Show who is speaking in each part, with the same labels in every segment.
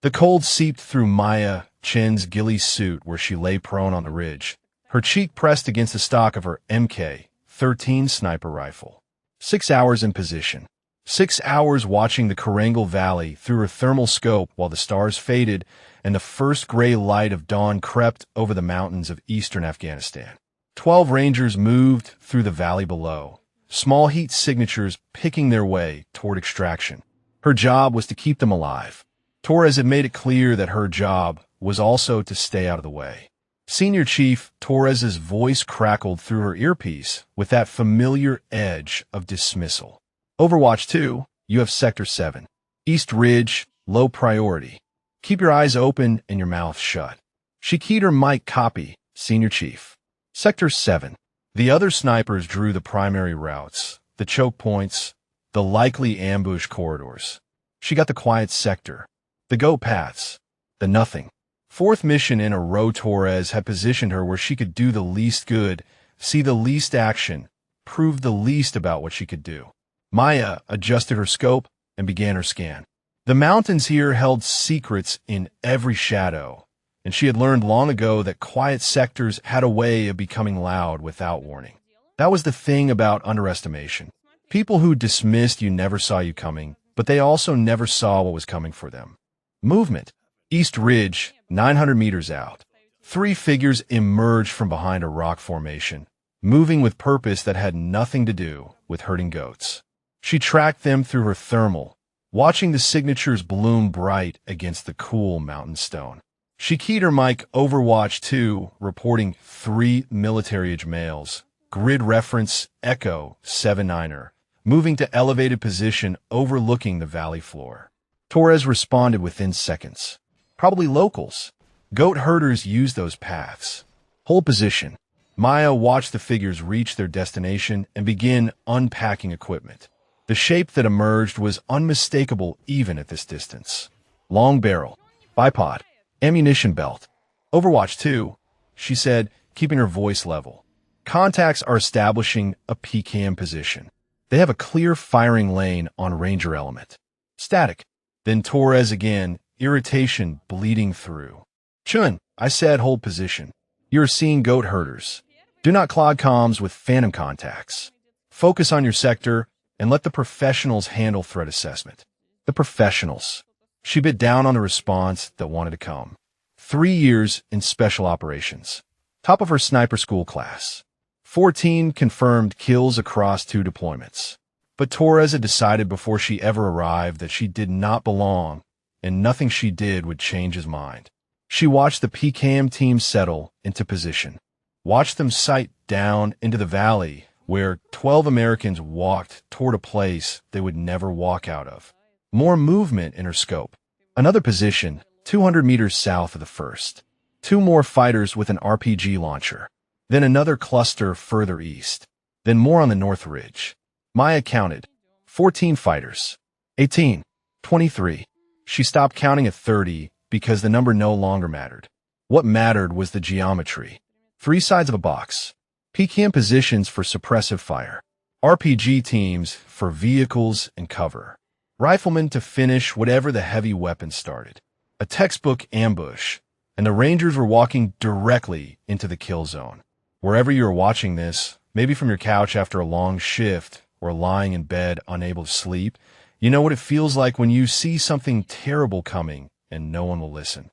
Speaker 1: The cold seeped through Maya Chen's ghillie suit where she lay prone on the ridge, her cheek pressed against the stock of her MK-13 sniper rifle. 6 hours in position. 6 hours watching the Korangal Valley through her thermal scope while the stars faded and the first gray light of dawn crept over the mountains of eastern Afghanistan. 12 Rangers moved through the valley below, small heat signatures picking their way toward extraction. Her job was to keep them alive. Torres had made it clear that her job was also to stay out of the way. Senior Chief Torres's voice crackled through her earpiece with that familiar edge of dismissal. Overwatch 2, you have Sector 7. East Ridge, low priority. Keep your eyes open and your mouth shut. She keyed her mic. Copy, Senior Chief. Sector 7. The other snipers drew the primary routes, the choke points, the likely ambush corridors. She got the quiet sector, the go paths, the nothing. Fourth mission in a row. Torres had positioned her where she could do the least good, see the least action, prove the least about what she could do. Maya adjusted her scope and began her scan. The mountains here held secrets in every shadow, and she had learned long ago that quiet sectors had a way of becoming loud without warning. That was the thing about underestimation. People who dismissed you never saw you coming, but they also never saw what was coming for them. Movement. East Ridge, 900 meters out. 3 figures emerged from behind a rock formation, moving with purpose that had nothing to do with herding goats. She tracked them through her thermal, watching the signatures bloom bright against the cool mountain stone. She keyed her mic. Overwatch 2, reporting 3 military-age males. Grid reference Echo 7-9er, moving to elevated position overlooking the valley floor. Torres responded within seconds. Probably locals. Goat herders use those paths. Hold position. Maya watched the figures reach their destination and begin unpacking equipment. The shape that emerged was unmistakable even at this distance. Long barrel, bipod, ammunition belt. Overwatch 2, she said, keeping her voice level. Contacts are establishing a PKM position. They have a clear firing lane on Ranger element. Static. Then Torres again, irritation bleeding through. Chun, I said hold position. You are seeing goat herders. Do not clog comms with phantom contacts. Focus on your sector and let the professionals handle threat assessment. The professionals. She bit down on the response that wanted to come. 3 years in special operations. Top of her sniper school class. 14 confirmed kills across 2 deployments. But Torres had decided before she ever arrived that she did not belong, and nothing she did would change his mind. She watched the PKM team settle into position. Watched them sight down into the valley where 12 Americans walked toward a place they would never walk out of. More movement in her scope. Another position, 200 meters south of the first. 2 more fighters with an RPG launcher. Then another cluster further east. Then more on the North Ridge. Maya counted. 14 fighters. 18. 23. She stopped counting at 30 because the number no longer mattered. What mattered was the geometry. 3 sides of a box. PKM positions for suppressive fire. RPG teams for vehicles and cover. Riflemen to finish whatever the heavy weapon started. A textbook ambush, and the Rangers were walking directly into the kill zone. Wherever you are watching this, maybe from your couch after a long shift or lying in bed unable to sleep, you know what it feels like when you see something terrible coming and no one will listen.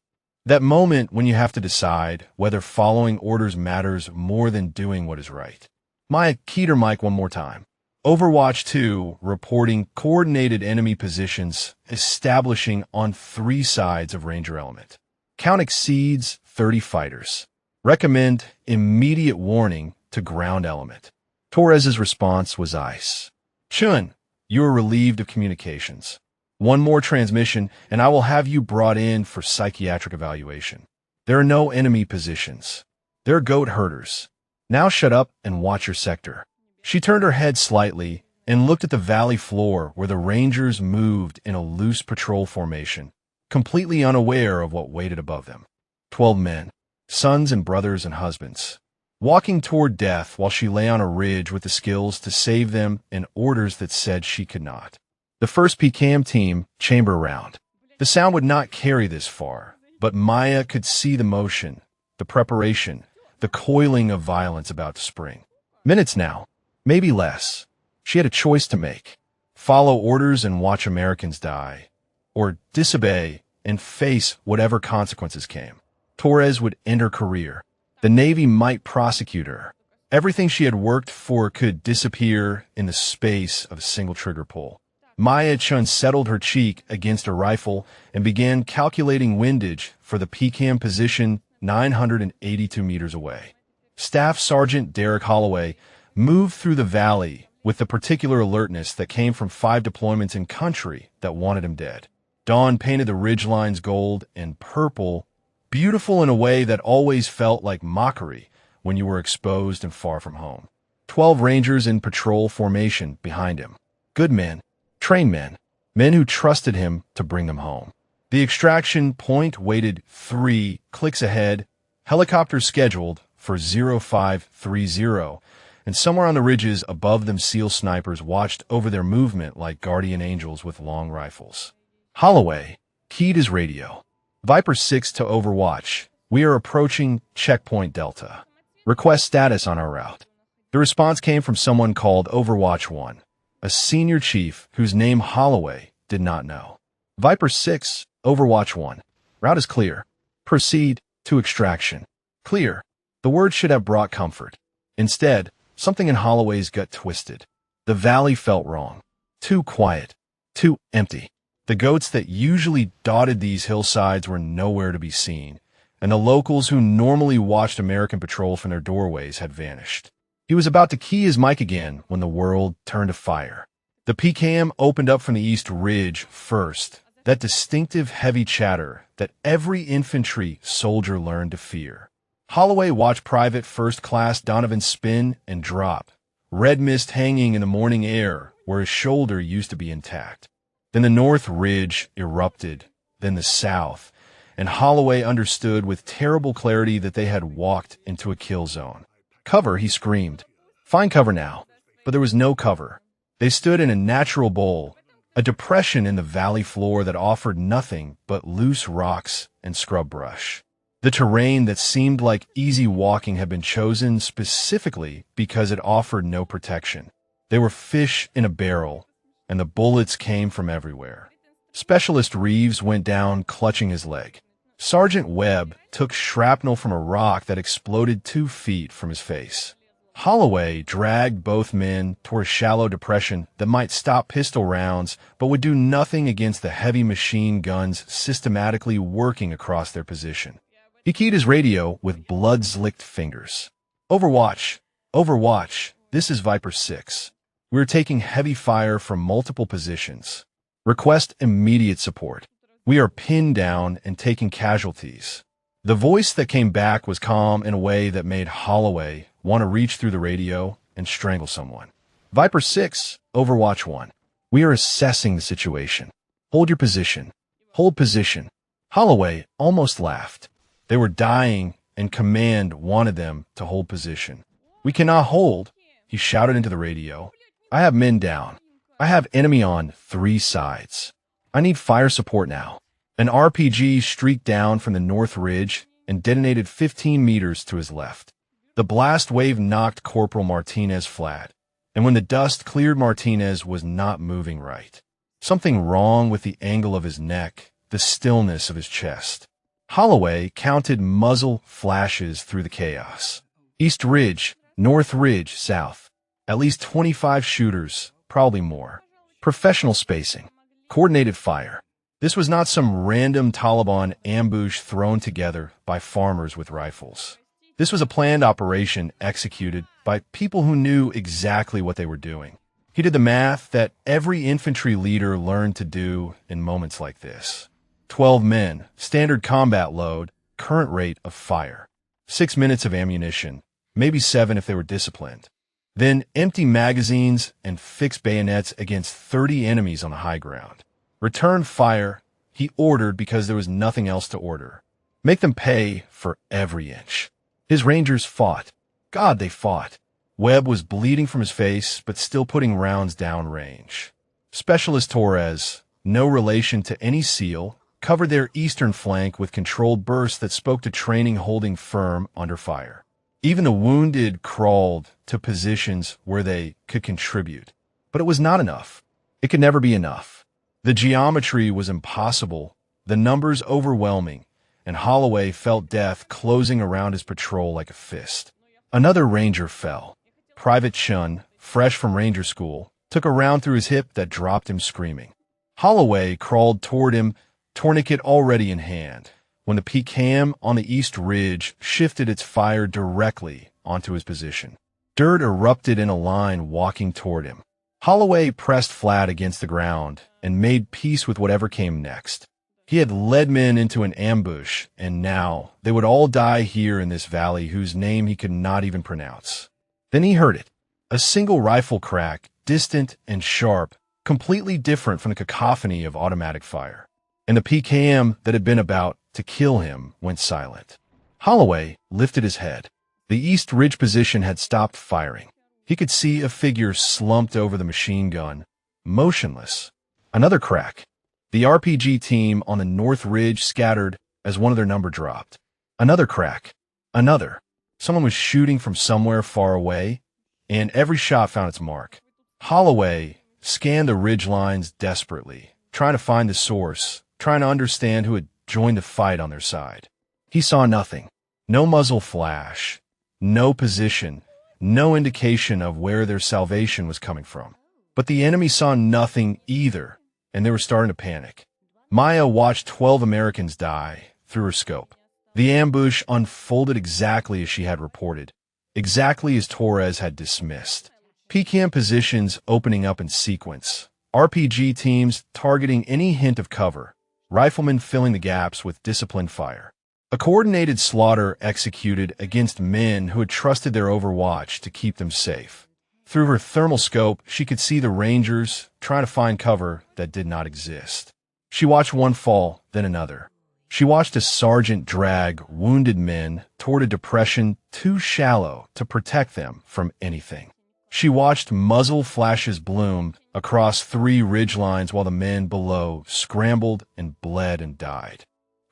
Speaker 1: That moment when you have to decide whether following orders matters more than doing what is right. Maya keyed her mic one more time. Overwatch 2 reporting coordinated enemy positions establishing on 3 sides of Ranger element. Count exceeds 30 fighters. Recommend immediate warning to ground element. Torres's response was ice. Chun, you are relieved of communications. 1 more transmission, and I will have you brought in for psychiatric evaluation. There are no enemy positions. There are goat herders. Now shut up and watch your sector. She turned her head slightly and looked at the valley floor where the Rangers moved in a loose patrol formation, completely unaware of what waited above them. 12 men, sons and brothers and husbands, walking toward death while she lay on a ridge with the skills to save them and orders that said she could not. The first PKM team, chamber round. The sound would not carry this far, but Maya could see the motion, the preparation, the coiling of violence about to spring. Minutes now, maybe less. She had a choice to make. Follow orders and watch Americans die, or disobey and face whatever consequences came. Torres would end her career. The Navy might prosecute her. Everything she had worked for could disappear in the space of a single trigger pull. Maya Chun settled her cheek against a rifle and began calculating windage for the PCAM position 982 meters away. Staff Sergeant Derek Holloway moved through the valley with the particular alertness that came from 5 deployments in country that wanted him dead. Dawn painted the ridgelines gold and purple, beautiful in a way that always felt like mockery when you were exposed and far from home. 12 Rangers in patrol formation behind him. Good men, trained men, men who trusted him to bring them home. The extraction point waited 3 clicks ahead, helicopters scheduled for 0530, and somewhere on the ridges above them SEAL snipers watched over their movement like guardian angels with long rifles. Holloway keyed his radio. Viper 6 to Overwatch. We are approaching Checkpoint Delta. Request status on our route. The response came from someone called Overwatch 1, a senior chief whose name Holloway did not know. Viper 6, Overwatch 1. Route is clear. Proceed to extraction. Clear. The word should have brought comfort. Instead, something in Holloway's gut twisted. The valley felt wrong. Too quiet. Too empty. The goats that usually dotted these hillsides were nowhere to be seen, and the locals who normally watched American patrol from their doorways had vanished. He was about to key his mic again when the world turned to fire. The PCAM opened up from the East Ridge first, that distinctive heavy chatter that every infantry soldier learned to fear. Holloway watched Private First Class Donovan spin and drop, red mist hanging in the morning air where his shoulder used to be intact. Then the North Ridge erupted, then the South, and Holloway understood with terrible clarity that they had walked into a kill zone. Cover, he screamed. Find cover now. But there was no cover. They stood in a natural bowl, a depression in the valley floor that offered nothing but loose rocks and scrub brush. The terrain that seemed like easy walking had been chosen specifically because it offered no protection. They were fish in a barrel, and the bullets came from everywhere. Specialist Reeves went down clutching his leg. Sergeant Webb took shrapnel from a rock that exploded 2 feet from his face. Holloway dragged both men toward a shallow depression that might stop pistol rounds but would do nothing against the heavy machine guns systematically working across their position. He keyed his radio with blood-slicked fingers. Overwatch, Overwatch, this is Viper 6. We are taking heavy fire from multiple positions. Request immediate support. We are pinned down and taking casualties. The voice that came back was calm in a way that made Holloway want to reach through the radio and strangle someone. Viper 6, Overwatch 1. We are assessing the situation. Hold your position. Hold position. Holloway almost laughed. They were dying, and command wanted them to hold position. We cannot hold, he shouted into the radio. I have men down. I have enemy on 3 sides. I need fire support now. An RPG streaked down from the North Ridge and detonated 15 meters to his left. The blast wave knocked Corporal Martinez flat, and when the dust cleared, Martinez was not moving right. Something wrong with the angle of his neck, the stillness of his chest. Holloway counted muzzle flashes through the chaos. East Ridge, North Ridge, South. At least 25 shooters, probably more. Professional spacing. Coordinated fire. This was not some random Taliban ambush thrown together by farmers with rifles. This was a planned operation executed by people who knew exactly what they were doing. He did the math that every infantry leader learned to do in moments like this. 12 men, standard combat load, current rate of fire. 6 minutes of ammunition, maybe 7 if they were disciplined. Then empty magazines and fixed bayonets against 30 enemies on the high ground. Return fire, he ordered because there was nothing else to order. Make them pay for every inch. His Rangers fought. God, they fought. Webb was bleeding from his face, but still putting rounds down range. Specialist Torres, no relation to any SEAL, covered their eastern flank with controlled bursts that spoke to training holding firm under fire. Even the wounded crawled to positions where they could contribute. But it was not enough. It could never be enough. The geometry was impossible, the numbers overwhelming, and Holloway felt death closing around his patrol like a fist. Another ranger fell. Private Chun, fresh from ranger school, took a round through his hip that dropped him screaming. Holloway crawled toward him, tourniquet already in hand, when the PKM on the east ridge shifted its fire directly onto his position. Dirt erupted in a line walking toward him. Holloway pressed flat against the ground and made peace with whatever came next. He had led men into an ambush, and now they would all die here in this valley whose name he could not even pronounce. Then he heard it. A single rifle crack, distant and sharp, completely different from the cacophony of automatic fire. And the PKM that had been about to kill him went silent. Holloway lifted his head. The East Ridge position had stopped firing. He could see a figure slumped over the machine gun, motionless. Another crack. The RPG team on the North Ridge scattered as one of their number dropped. Another crack. Another. Someone was shooting from somewhere far away, and every shot found its mark. Holloway scanned the ridge lines desperately, trying to find the source, trying to understand who had joined the fight on their side. He saw nothing. No muzzle flash. No position. No indication of where their salvation was coming from. But the enemy saw nothing either, and they were starting to panic. Maya watched 12 Americans die through her scope. The ambush unfolded exactly as she had reported, exactly as Torres had dismissed. PKM positions opening up in sequence, RPG teams targeting any hint of cover, riflemen filling the gaps with disciplined fire. A coordinated slaughter executed against men who had trusted their overwatch to keep them safe. Through her thermal scope, she could see the Rangers trying to find cover that did not exist. She watched one fall, then another. She watched a sergeant drag wounded men toward a depression too shallow to protect them from anything. She watched muzzle flashes bloom across 3 ridge lines while the men below scrambled and bled and died.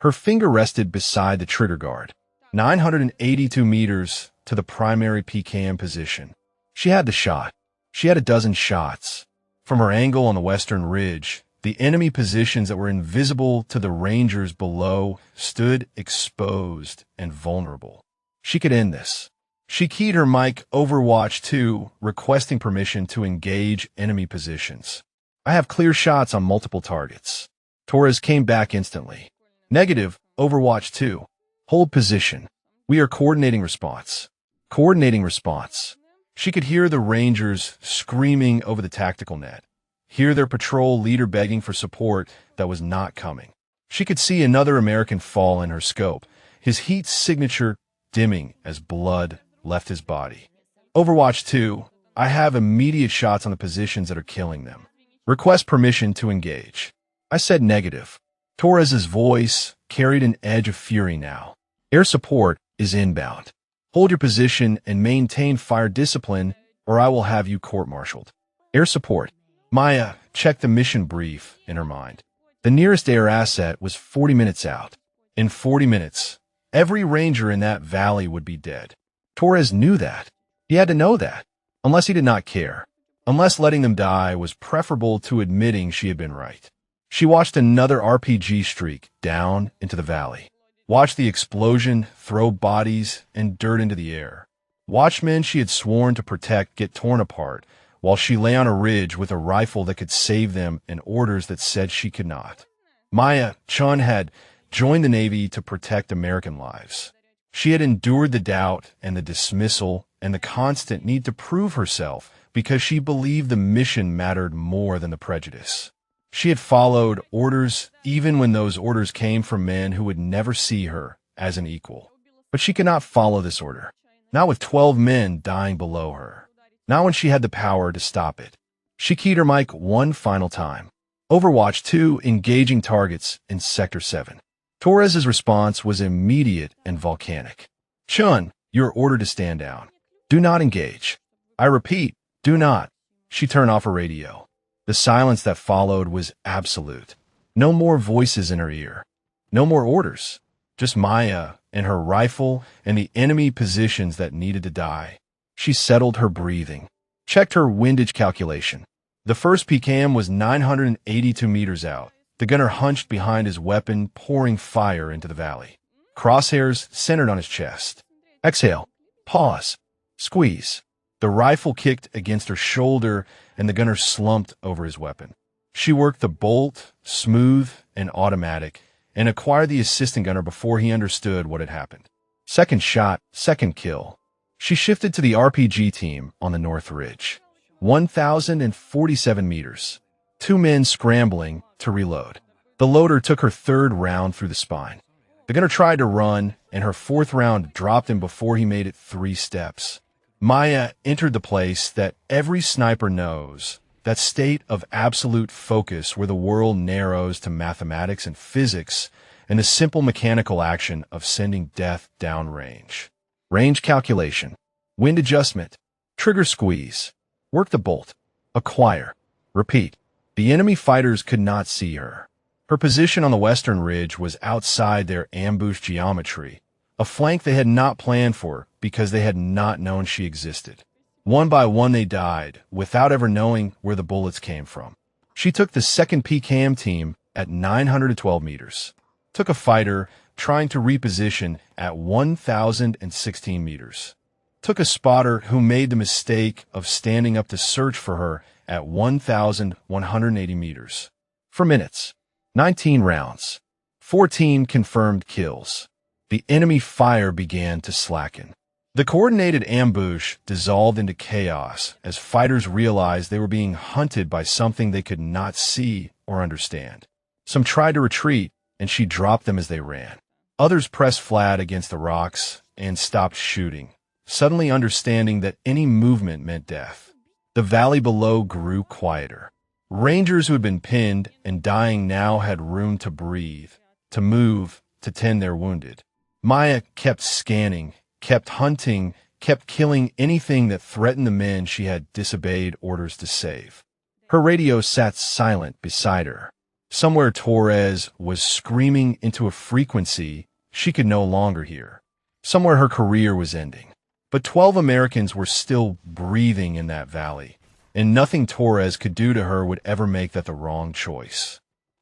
Speaker 1: Her finger rested beside the trigger guard, 982 meters to the primary PKM position. She had the shot. She had a dozen shots. From her angle on the western ridge, the enemy positions that were invisible to the Rangers below stood exposed and vulnerable. She could end this. She keyed her mic Overwatch 2, requesting permission to engage enemy positions. I have clear shots on multiple targets. Torres came back instantly. Negative, Overwatch 2. Hold position. We are coordinating response. Coordinating response. She could hear the Rangers screaming over the tactical net, hear their patrol leader begging for support that was not coming. She could see another American fall in her scope, his heat signature dimming as blood left his body. Overwatch 2, I have immediate shots on the positions that are killing them. Request permission to engage. I said negative. Torres's voice carried an edge of fury now. Air support is inbound. Hold your position and maintain fire discipline, or I will have you court-martialed. Air support. Maya checked the mission brief in her mind. The nearest air asset was 40 minutes out. In 40 minutes, every ranger in that valley would be dead. Torres knew that. He had to know that. Unless he did not care. Unless letting them die was preferable to admitting she had been right. She watched another RPG streak down into the valley. Watched the explosion throw bodies and dirt into the air. Watched men she had sworn to protect get torn apart, while she lay on a ridge with a rifle that could save them and orders that said she could not. Maya Chun had joined the Navy to protect American lives. She had endured the doubt and the dismissal and the constant need to prove herself because she believed the mission mattered more than the prejudice. She had followed orders even when those orders came from men who would never see her as an equal. But she could not follow this order, not with 12 men dying below her, not when she had the power to stop it. She keyed her mic one final time. Overwatch 2 engaging targets in Sector 7. Torres's response was immediate and volcanic. Chun, you are ordered to stand down. Do not engage. I repeat, do not. She turned off her radio. The silence that followed was absolute. No more voices in her ear. No more orders. Just Maya and her rifle and the enemy positions that needed to die. She settled her breathing, checked her windage calculation. The first PKM was 982 meters out. The gunner hunched behind his weapon, pouring fire into the valley. Crosshairs centered on his chest. Exhale. Pause. Squeeze. The rifle kicked against her shoulder, and the gunner slumped over his weapon. She worked the bolt, smooth and automatic, and acquired the assistant gunner before he understood what had happened. Second shot, second kill. She shifted to the RPG team on the North Ridge. 1,047 meters. 2 men scrambling to reload. The loader took her third round through the spine. The gunner tried to run, and her fourth round dropped him before he made it 3 steps. Maya entered the place that every sniper knows, that state of absolute focus where the world narrows to mathematics and physics and the simple mechanical action of sending death downrange. Range calculation, wind adjustment, trigger squeeze, work the bolt, acquire, repeat. The enemy fighters could not see her. Her position on the western ridge was outside their ambush geometry, a flank they had not planned for because they had not known she existed. One by one they died, without ever knowing where the bullets came from. She took the second PKM team at 912 meters. Took a fighter trying to reposition at 1,016 meters. Took a spotter who made the mistake of standing up to search for her at 1,180 meters. For minutes. 19 rounds. 14 confirmed kills. The enemy fire began to slacken. The coordinated ambush dissolved into chaos as fighters realized they were being hunted by something they could not see or understand. Some tried to retreat, and she dropped them as they ran. Others pressed flat against the rocks and stopped shooting, suddenly understanding that any movement meant death. The valley below grew quieter. Rangers who had been pinned and dying now had room to breathe, to move, to tend their wounded. Maya kept scanning, kept hunting, kept killing anything that threatened the men she had disobeyed orders to save. Her radio sat silent beside her. Somewhere Torres was screaming into a frequency she could no longer hear. Somewhere her career was ending. But 12 Americans were still breathing in that valley, and nothing Torres could do to her would ever make that the wrong choice.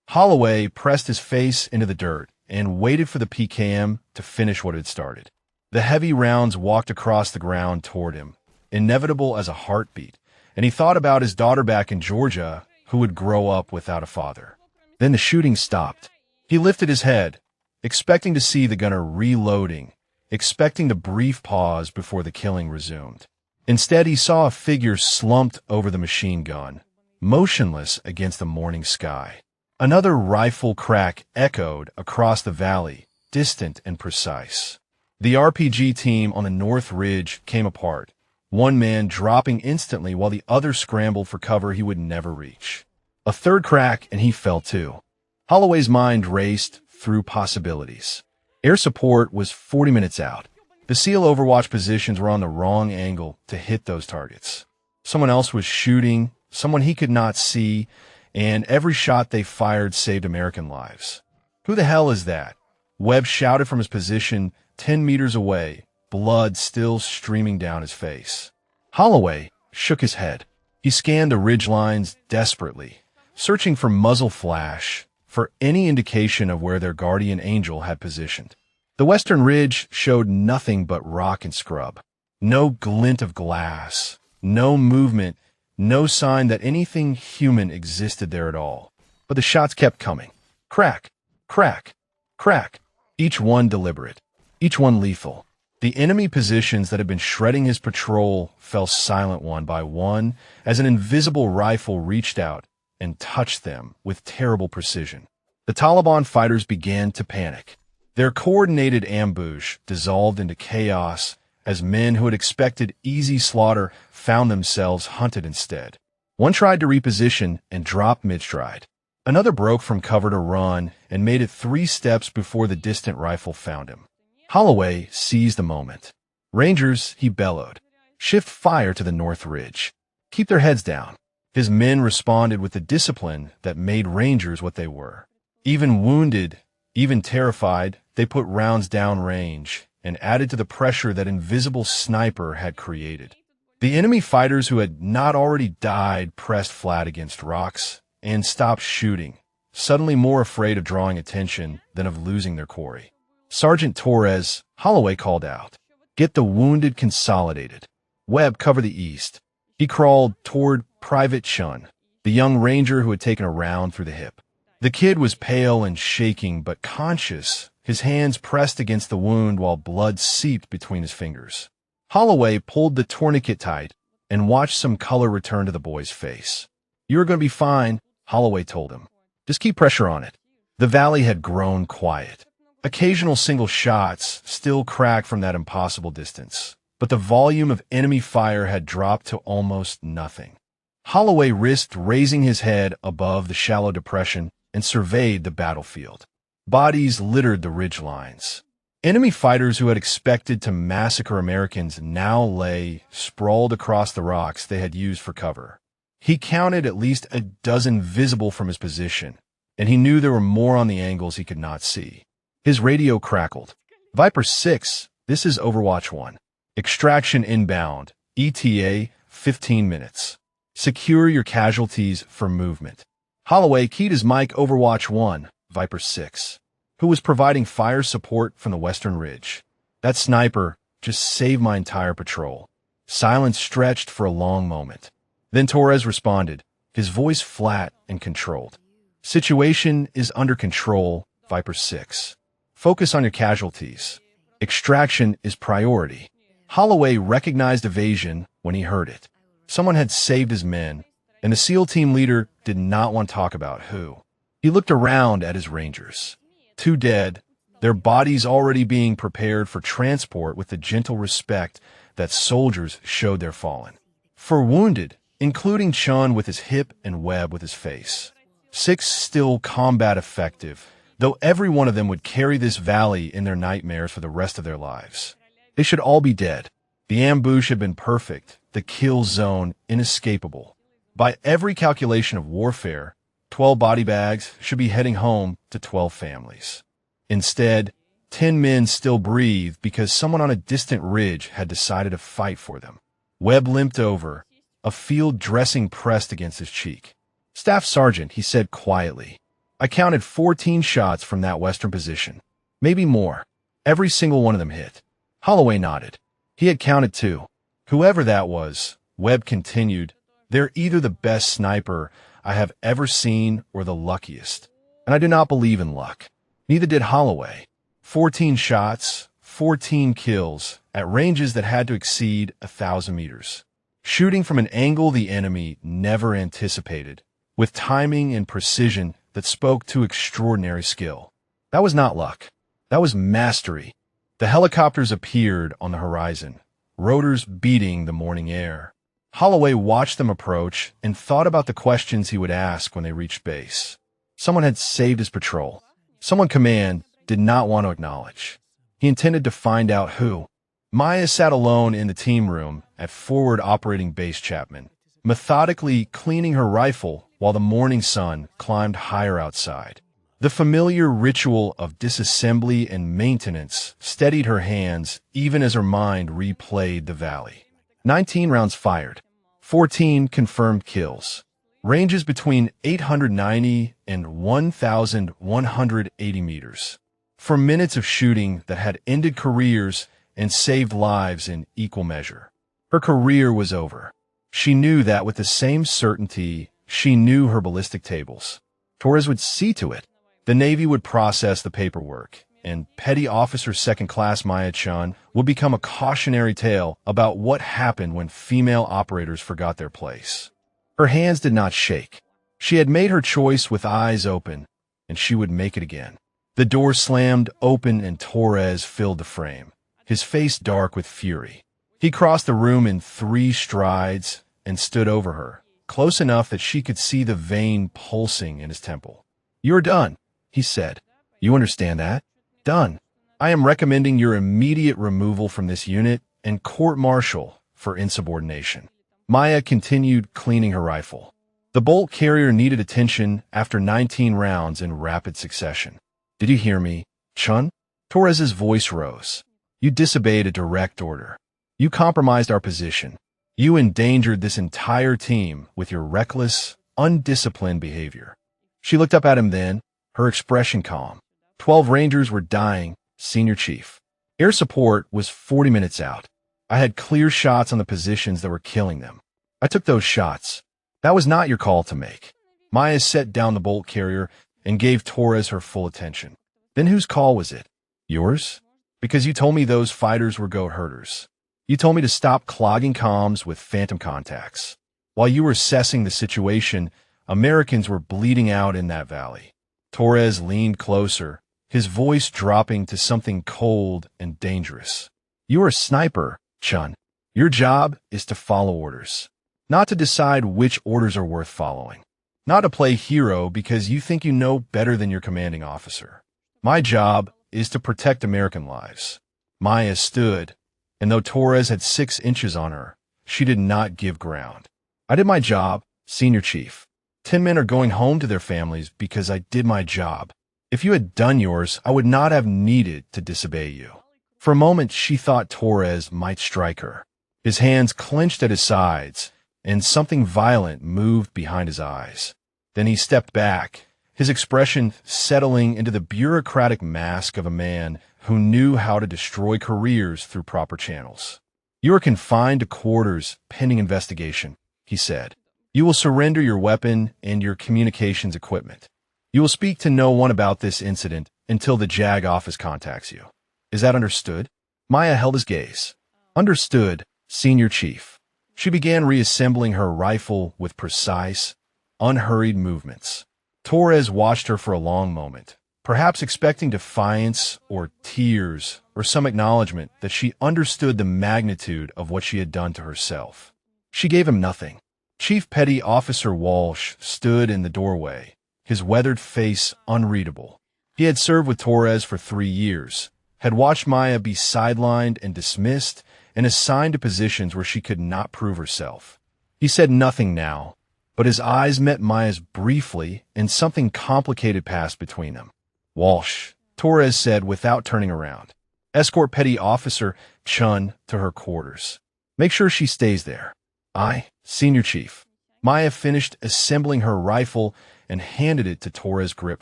Speaker 1: Holloway pressed his face into the dirt and waited for the PKM to finish what had started. The heavy rounds walked across the ground toward him, inevitable as a heartbeat, and he thought about his daughter back in Georgia who would grow up without a father. Then the shooting stopped. He lifted his head, expecting to see the gunner reloading, expecting the brief pause before the killing resumed. Instead, he saw a figure slumped over the machine gun, motionless against the morning sky. Another rifle crack echoed across the valley, distant and precise. The RPG team on the North Ridge came apart, one man dropping instantly while the other scrambled for cover he would never reach. A third crack, and he fell too. Holloway's mind raced through possibilities. Air support was 40 minutes out. The SEAL Overwatch positions were on the wrong angle to hit those targets. Someone else was shooting, someone he could not see, and every shot they fired saved American lives. Who the hell is that? Webb shouted from his position 10 meters away, blood still streaming down his face. Holloway shook his head. He scanned the ridgelines desperately, searching for muzzle flash, for any indication of where their guardian angel had positioned. The western ridge showed nothing but rock and scrub. No glint of glass, no movement, no sign that anything human existed there at all. But the shots kept coming. Crack, crack, crack. Each one deliberate, each one lethal. The enemy positions that had been shredding his patrol fell silent one by one as an invisible rifle reached out and touched them with terrible precision. The Taliban fighters began to panic. Their coordinated ambush dissolved into chaos as men who had expected easy slaughter found themselves hunted instead. One tried to reposition and dropped mid-stride. Another broke from cover to run and made it 3 steps before the distant rifle found him. Holloway seized the moment. Rangers, he bellowed. Shift fire to the North Ridge. Keep their heads down. His men responded with the discipline that made Rangers what they were. Even wounded, even terrified, they put rounds downrange and added to the pressure that invisible sniper had created. The enemy fighters who had not already died pressed flat against rocks and stopped shooting, suddenly more afraid of drawing attention than of losing their quarry. Sergeant Torres, Holloway called out, "Get the wounded consolidated. Webb, cover the east." He crawled toward Private Chun, the young ranger who had taken a round through the hip. The kid was pale and shaking but conscious, his hands pressed against the wound while blood seeped between his fingers. Holloway pulled the tourniquet tight and watched some color return to the boy's face. "You're going to be fine," Holloway told him. "Just keep pressure on it." The valley had grown quiet. Occasional single shots still cracked from that impossible distance, but the volume of enemy fire had dropped to almost nothing. Holloway risked raising his head above the shallow depression and surveyed the battlefield. Bodies littered the ridgelines. Enemy fighters who had expected to massacre Americans now lay sprawled across the rocks they had used for cover. He counted at least a dozen visible from his position, and he knew there were more on the angles he could not see. His radio crackled. "Viper 6, this is Overwatch 1. Extraction inbound. ETA 15 minutes. Secure your casualties for movement." Holloway keyed his mic. "Overwatch 1, Viper 6. Who was providing fire support from the western ridge? That sniper just saved my entire patrol." Silence stretched for a long moment. Then Torres responded, his voice flat and controlled. "Situation is under control, Viper 6. Focus on your casualties. Extraction is priority." Holloway recognized evasion when he heard it. Someone had saved his men, and the SEAL team leader did not want to talk about who. He looked around at his rangers. 2 dead, their bodies already being prepared for transport with the gentle respect that soldiers showed their fallen. 4 wounded, including Chun with his hip and Webb with his face. 6 still combat effective, though every one of them would carry this valley in their nightmares for the rest of their lives. They should all be dead. The ambush had been perfect, the kill zone inescapable. By every calculation of warfare, 12 body bags should be heading home to 12 families. Instead, 10 men still breathed because someone on a distant ridge had decided to fight for them. Webb limped over, a field dressing pressed against his cheek. "Staff Sergeant," he said quietly, "I counted 14 shots from that western position. Maybe more. Every single one of them hit." Holloway nodded. He had counted too. "Whoever that was," Webb continued, "they're either the best sniper I have ever seen or the luckiest. And I do not believe in luck." Neither did Holloway. 14 shots, 14 kills, at ranges that had to exceed 1,000 meters. Shooting from an angle the enemy never anticipated, with timing and precision that spoke to extraordinary skill. That was not luck. That was mastery. The helicopters appeared on the horizon, rotors beating the morning air. Holloway watched them approach and thought about the questions he would ask when they reached base. Someone had saved his patrol. Someone command did not want to acknowledge. He intended to find out who. Maya sat alone in the team room at Forward Operating Base Chapman, methodically cleaning her rifle while the morning sun climbed higher outside. The familiar ritual of disassembly and maintenance steadied her hands even as her mind replayed the valley. 19 rounds fired, 14 confirmed kills, ranges between 890 and 1,180 meters. For minutes of shooting that had ended careers and saved lives in equal measure. Her career was over. She knew that with the same certainty she knew her ballistic tables. Torres would see to it. The Navy would process the paperwork, and Petty Officer Second Class Maya Chun would become a cautionary tale about what happened when female operators forgot their place. Her hands did not shake. She had made her choice with eyes open, and she would make it again. The door slammed open and Torres filled the frame, his face dark with fury. He crossed the room in 3 strides and stood over her, close enough that she could see the vein pulsing in his temple. "You're done," he said. "You understand that? Done. I am recommending your immediate removal from this unit and court-martial for insubordination." Maya continued cleaning her rifle. The bolt carrier needed attention after 19 rounds in rapid succession. Did you hear me, Chun? Torres's voice rose. You disobeyed a direct order. You compromised our position. You endangered this entire team with your reckless, undisciplined behavior. She looked up at him then, her expression calm. 12 Rangers were dying, Senior Chief. Air support was 40 minutes out. I had clear shots on the positions that were killing them. I took those shots. That was not your call to make. Maya set down the bolt carrier and gave Torres her full attention. Then whose call was it? Yours? Because you told me those fighters were goat herders. You told me to stop clogging comms with phantom contacts. While you were assessing the situation, Americans were bleeding out in that valley. Torres leaned closer, his voice dropping to something cold and dangerous. You are a sniper, Chun. Your job is to follow orders. Not to decide which orders are worth following. Not to play hero because you think you know better than your commanding officer. My job is to protect American lives. Maya stood, and though Torres had 6 inches on her, she did not give ground. I did my job, Senior Chief. 10 men are going home to their families because I did my job. If you had done yours, I would not have needed to disobey you. For a moment, she thought Torres might strike her. His hands clenched at his sides, and something violent moved behind his eyes. Then he stepped back, his expression settling into the bureaucratic mask of a man who knew how to destroy careers through proper channels. You are confined to quarters pending investigation, he said. You will surrender your weapon and your communications equipment. You will speak to no one about this incident until the JAG office contacts you. Is that understood? Maya held his gaze. Understood, Senior Chief. She began reassembling her rifle with precise, unhurried movements. Torres watched her for a long moment, perhaps expecting defiance or tears or some acknowledgement that she understood the magnitude of what she had done to herself. She gave him nothing. Chief Petty Officer Walsh stood in the doorway, his weathered face unreadable. He had served with Torres for 3 years, had watched Maya be sidelined and dismissed, and assigned to positions where she could not prove herself. He said nothing now, but his eyes met Maya's briefly, and something complicated passed between them. Walsh, Torres said without turning around. Escort Petty Officer Chun to her quarters. Make sure she stays there. Aye, Senior Chief. Maya finished assembling her rifle and handed it to Torres' grip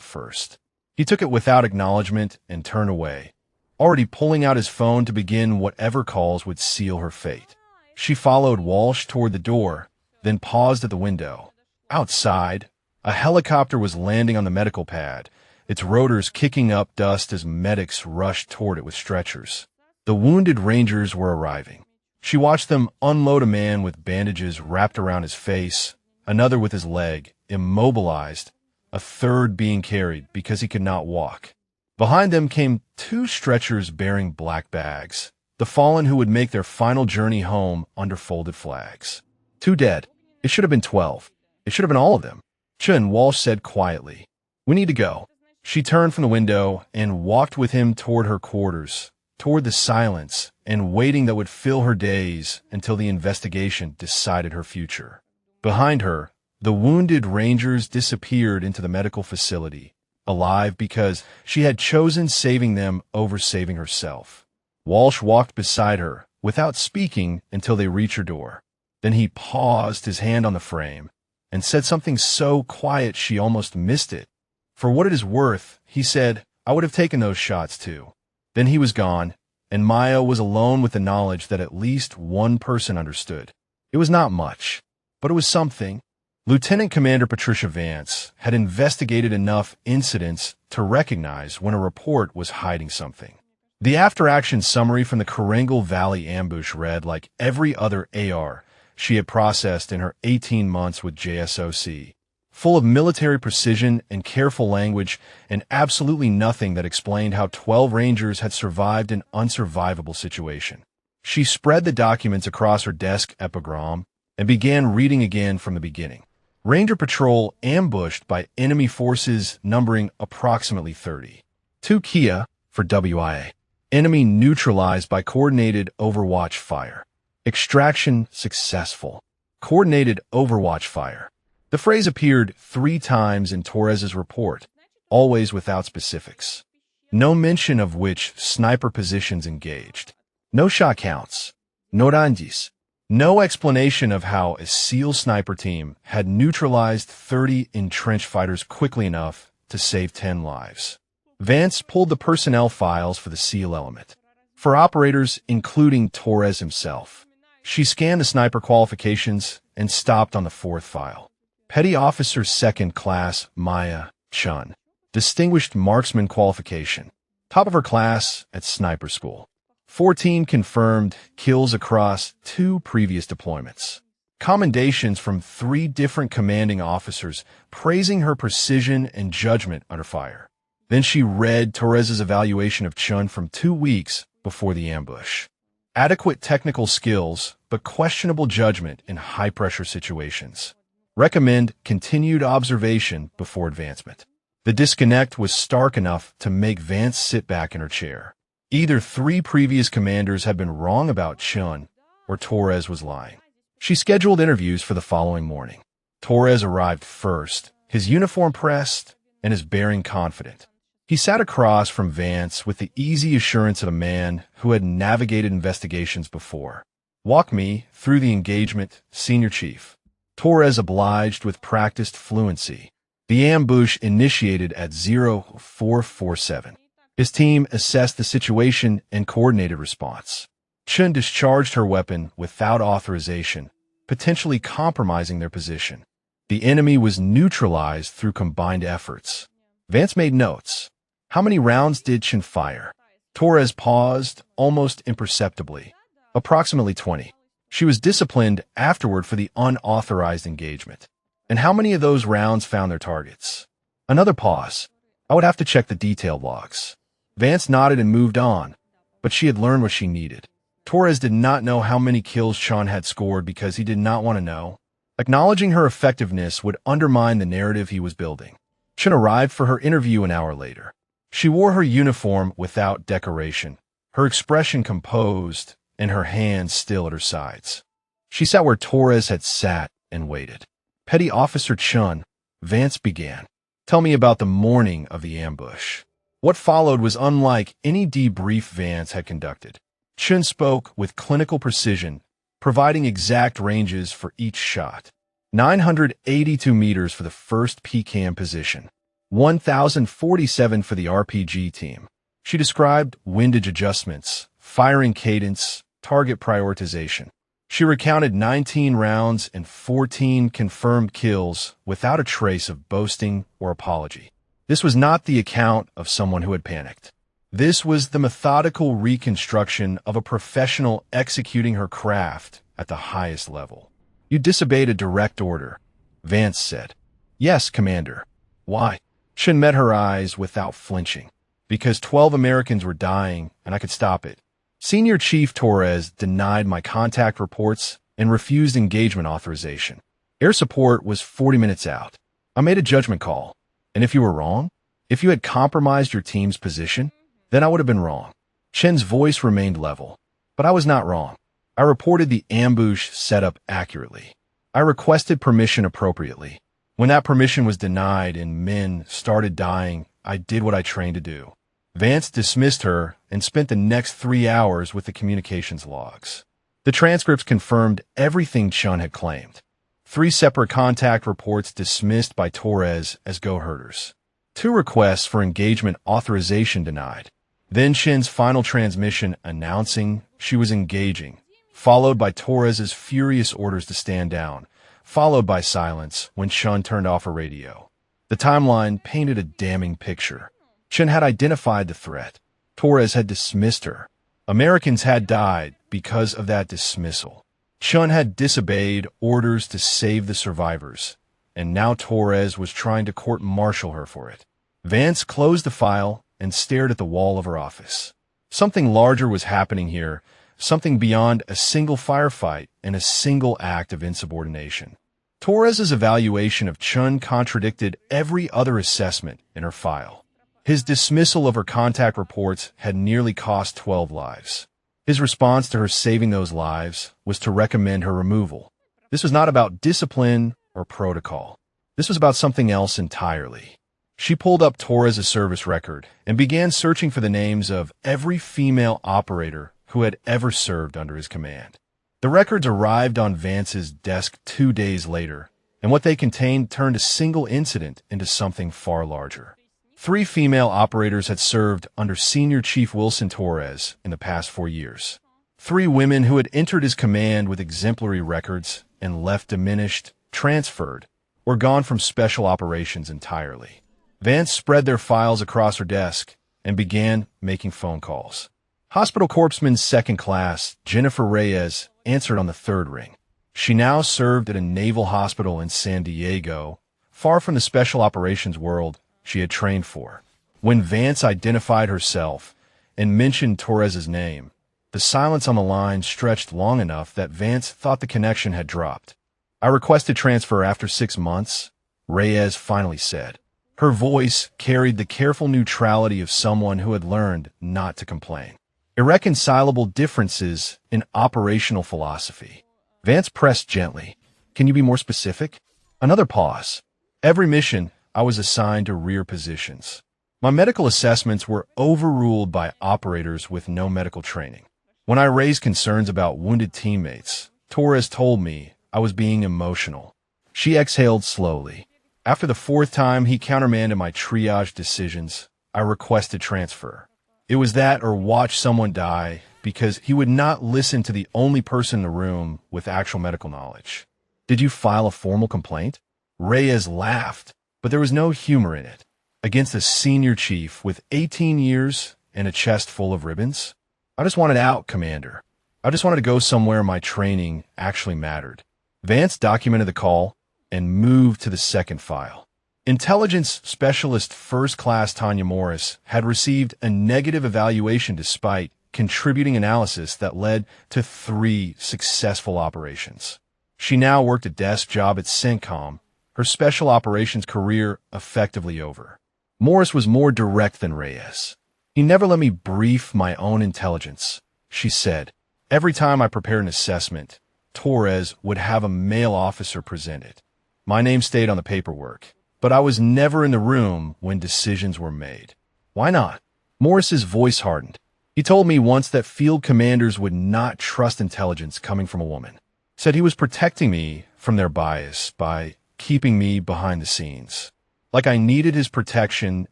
Speaker 1: first. He took it without acknowledgement and turned away, already pulling out his phone to begin whatever calls would seal her fate. She followed Walsh toward the door, then paused at the window. Outside, a helicopter was landing on the medical pad, its rotors kicking up dust as medics rushed toward it with stretchers. The wounded Rangers were arriving. She watched them unload a man with bandages wrapped around his face, another with his leg, immobilized, a third being carried because he could not walk. Behind them came 2 stretchers bearing black bags, the fallen who would make their final journey home under folded flags. 2 dead. It should have been 12. It should have been all of them. Chun, Walsh said quietly. We need to go. She turned from the window and walked with him toward her quarters, toward the silence and waiting that would fill her days until the investigation decided her future. Behind her, the wounded Rangers disappeared into the medical facility, alive because she had chosen saving them over saving herself. Walsh walked beside her, without speaking until they reached her door. Then he paused, his hand on the frame, and said something so quiet she almost missed it. For what it is worth, he said, I would have taken those shots too. Then he was gone, and Maya was alone with the knowledge that at least one person understood. It was not much, but it was something. Lieutenant Commander Patricia Vance had investigated enough incidents to recognize when a report was hiding something. The after-action summary from the Karengal Valley ambush read like every other AR she had processed in her 18 months with JSOC, full of military precision and careful language, and absolutely nothing that explained how 12 Rangers had survived an unsurvivable situation. She spread the documents across her desk epigram and began reading again from the beginning. Ranger Patrol ambushed by enemy forces numbering approximately 30. 2 Kia for WIA. Enemy neutralized by coordinated overwatch fire. Extraction successful. Coordinated overwatch fire. The phrase appeared 3 times in Torres's report, always without specifics. No mention of which sniper positions engaged. No shot counts. No rangis. No explanation of how a SEAL sniper team had neutralized 30 entrenched fighters quickly enough to save 10 lives. Vance pulled the personnel files for the SEAL element. For operators, including Torres himself. She scanned the sniper qualifications and stopped on the 4th file. Petty Officer 2nd Class Maya Chun. Distinguished Marksman qualification. Top of her class at sniper school. 14 confirmed kills across 2 previous deployments. Commendations from 3 different commanding officers praising her precision and judgment under fire. Then she read Torres's evaluation of Chun from 2 weeks before the ambush. Adequate technical skills, but questionable judgment in high-pressure situations. Recommend continued observation before advancement. The disconnect was stark enough to make Vance sit back in her chair. Either 3 previous commanders had been wrong about Chun, or Torres was lying. She scheduled interviews for the following morning. Torres arrived first, his uniform pressed, and his bearing confident. He sat across from Vance with the easy assurance of a man who had navigated investigations before. Walk me through the engagement, Senior Chief. Torres obliged with practiced fluency. The ambush initiated at 0447. His team assessed the situation and coordinated response. Chun discharged her weapon without authorization, potentially compromising their position. The enemy was neutralized through combined efforts. Vance made notes. How many rounds did Chun fire? Torres paused, almost imperceptibly. Approximately 20. She was disciplined afterward for the unauthorized engagement. And how many of those rounds found their targets? Another pause. I would have to check the detailed logs. Vance nodded and moved on, but she had learned what she needed. Torres did not know how many kills Chun had scored because he did not want to know. Acknowledging her effectiveness would undermine the narrative he was building. Chun arrived for her interview an hour later. She wore her uniform without decoration, her expression composed, and her hands still at her sides. She sat where Torres had sat and waited. Petty Officer Chun, Vance began. Tell me about the morning of the ambush. What followed was unlike any debrief Vance had conducted. Chun spoke with clinical precision, providing exact ranges for each shot. 982 meters for the first PCAM position. 1,047 for the RPG team. She described windage adjustments, firing cadence, target prioritization. She recounted 19 rounds and 14 confirmed kills without a trace of boasting or apology. This was not the account of someone who had panicked. This was the methodical reconstruction of a professional executing her craft at the highest level. You disobeyed a direct order, Vance said. Yes, Commander. Why? Chun met her eyes without flinching. Because 12 Americans were dying and I could stop it. Senior Chief Torres denied my contact reports and refused engagement authorization. Air support was 40 minutes out. I made a judgment call. And if you were wrong, if you had compromised your team's position, then I would have been wrong. Chen's voice remained level. But I was not wrong. I reported the ambush setup accurately. I requested permission appropriately. When that permission was denied and men started dying, I did what I trained to do. Vance dismissed her and spent the next 3 hours with the communications logs. The transcripts confirmed everything Chun had claimed. 3 separate contact reports dismissed by Torres as go-herders. 2 requests for engagement authorization denied. Then Chen's final transmission announcing she was engaging, followed by Torres's furious orders to stand down, followed by silence when Chun turned off her radio. The timeline painted a damning picture. Chun had identified the threat. Torres had dismissed her. Americans had died because of that dismissal. Chun had disobeyed orders to save the survivors, and now Torres was trying to court-martial her for it. Vance closed the file and stared at the wall of her office. Something larger was happening here, something beyond a single firefight and a single act of insubordination. Torres's evaluation of Chun contradicted every other assessment in her file. His dismissal of her contact reports had nearly cost 12 lives. His response to her saving those lives was to recommend her removal. This was not about discipline or protocol. This was about something else entirely. She pulled up Torres' service record and began searching for the names of every female operator who had ever served under his command. The records arrived on Vance's desk 2 days later, and what they contained turned a single incident into something far larger. 3 female operators had served under Senior Chief Wilson Torres in the past 4 years. 3 women who had entered his command with exemplary records and left diminished, transferred, or gone from special operations entirely. Vance spread their files across her desk and began making phone calls. Hospital Corpsman Second Class Jennifer Reyes answered on the 3rd ring. She now served at a naval hospital in San Diego, far from the special operations world she had trained for. When Vance identified herself and mentioned Torres's name, the silence on the line stretched long enough that Vance thought the connection had dropped. "I requested transfer after 6 months," Reyes finally said. Her voice carried the careful neutrality of someone who had learned not to complain. Irreconcilable differences in operational philosophy. Vance pressed gently. "Can you be more specific?" Another pause. "Every mission, I was assigned to rear positions. My medical assessments were overruled by operators with no medical training. When I raised concerns about wounded teammates, Torres told me I was being emotional." She exhaled slowly. "After the 4th time he countermanded my triage decisions, I requested transfer. It was that or watch someone die because he would not listen to the only person in the room with actual medical knowledge." "Did you file a formal complaint?" Reyes laughed, but there was no humor in it. "Against a senior chief with 18 years and a chest full of ribbons? I just wanted out, Commander. I just wanted to go somewhere my training actually mattered." Vance documented the call and moved to the second file. Intelligence Specialist First Class Tanya Morris had received a negative evaluation despite contributing analysis that led to 3 successful operations. She now worked a desk job at CENTCOM, her special operations career effectively over. Morris was more direct than Reyes. "He never let me brief my own intelligence," she said. "Every time I prepared an assessment, Torres would have a male officer present it. My name stayed on the paperwork, but I was never in the room when decisions were made." "Why not?" Morris's voice hardened. "He told me once that field commanders would not trust intelligence coming from a woman. Said he was protecting me from their bias by keeping me behind the scenes. Like I needed his protection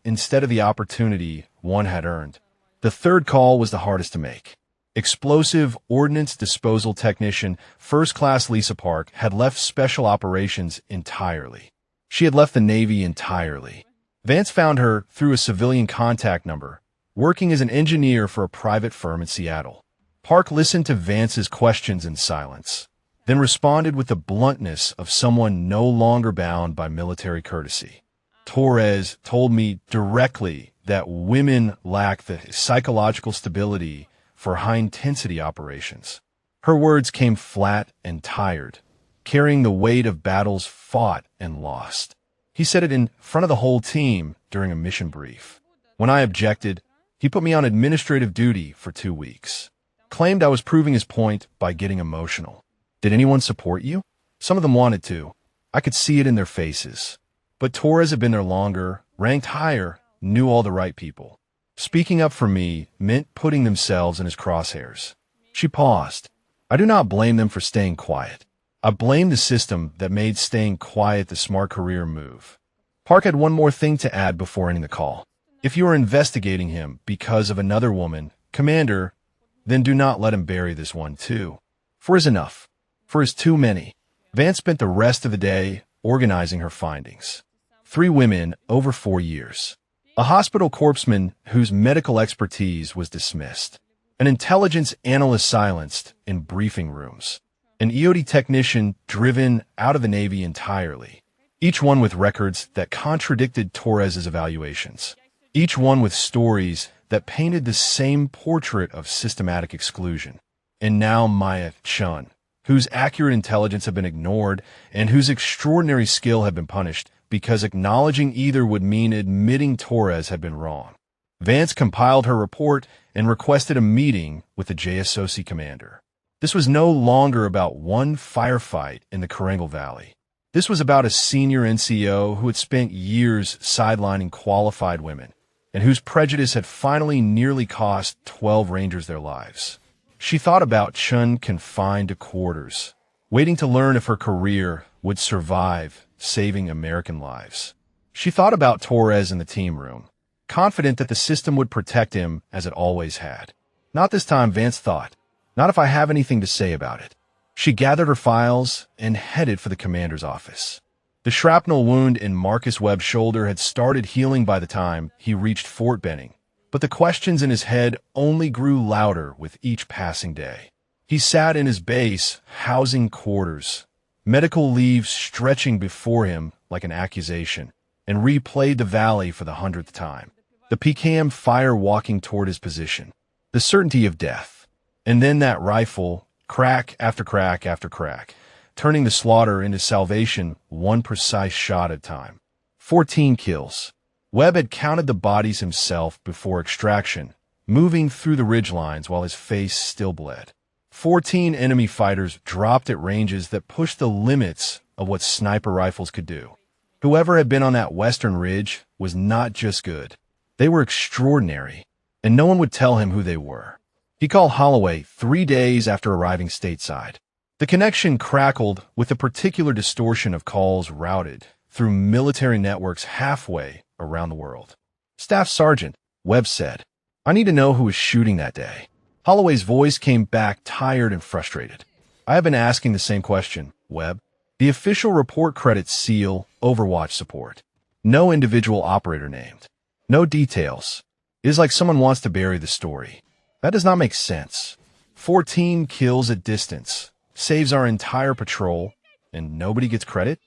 Speaker 1: instead of the opportunity one had earned." The 3rd call was the hardest to make. Explosive Ordnance Disposal Technician First Class Lisa Park had left special operations entirely. She had left the Navy entirely. Vance found her through a civilian contact number, working as an engineer for a private firm in Seattle. Park listened to Vance's questions in silence, then responded with the bluntness of someone no longer bound by military courtesy. "Torres told me directly that women lack the psychological stability for high-intensity operations." Her words came flat and tired, carrying the weight of battles fought and lost. "He said it in front of the whole team during a mission brief. When I objected, he put me on administrative duty for 2 weeks. Claimed I was proving his point by getting emotional." "Did anyone support you?" "Some of them wanted to. I could see it in their faces. But Torres had been there longer, ranked higher, knew all the right people. Speaking up for me meant putting themselves in his crosshairs." She paused. "I do not blame them for staying quiet. I blame the system that made staying quiet the smart career move." Park had one more thing to add before ending the call. "If you are investigating him because of another woman, Commander, then do not let him bury this one too. For is enough. For is too many." Vance spent the rest of the day organizing her findings. 3 women over 4 years. A hospital corpsman whose medical expertise was dismissed. An intelligence analyst silenced in briefing rooms. An EOD technician driven out of the Navy entirely. Each one with records that contradicted Torres's evaluations. Each one with stories that painted the same portrait of systematic exclusion. And now Maya Chun, whose accurate intelligence had been ignored and whose extraordinary skill had been punished because acknowledging either would mean admitting Torres had been wrong. Vance compiled her report and requested a meeting with the JSOC commander. This was no longer about one firefight in the Karangal Valley. This was about a senior NCO who had spent years sidelining qualified women, and whose prejudice had finally nearly cost 12 Rangers their lives. She thought about Chun confined to quarters, waiting to learn if her career would survive saving American lives. She thought about Torres in the team room, confident that the system would protect him as it always had. Not this time, Vance thought. Not if I have anything to say about it. She gathered her files and headed for the commander's office. The shrapnel wound in Marcus Webb's shoulder had started healing by the time he reached Fort Benning, but the questions in his head only grew louder with each passing day. He sat in his base, housing quarters, medical leave stretching before him like an accusation, and replayed the valley for the 100th time. The PKM fire walking toward his position, the certainty of death, and then that rifle, crack after crack after crack, turning the slaughter into salvation one precise shot at a time. 14 kills. Webb had counted the bodies himself before extraction, moving through the ridgelines while his face still bled. 14 enemy fighters dropped at ranges that pushed the limits of what sniper rifles could do. Whoever had been on that western ridge was not just good. They were extraordinary, and no one would tell him who they were. He called Holloway 3 days after arriving stateside. The connection crackled with a particular distortion of calls routed through military networks halfway around the world. Staff Sergeant, Webb said, I need to know who was shooting that day. Holloway's voice came back tired and frustrated. I have been asking the same question, Webb. The official report credits SEAL Overwatch support. No individual operator named. No details. It is like someone wants to bury the story. That does not make sense. 14 kills at distance, saves our entire patrol, and nobody gets credit?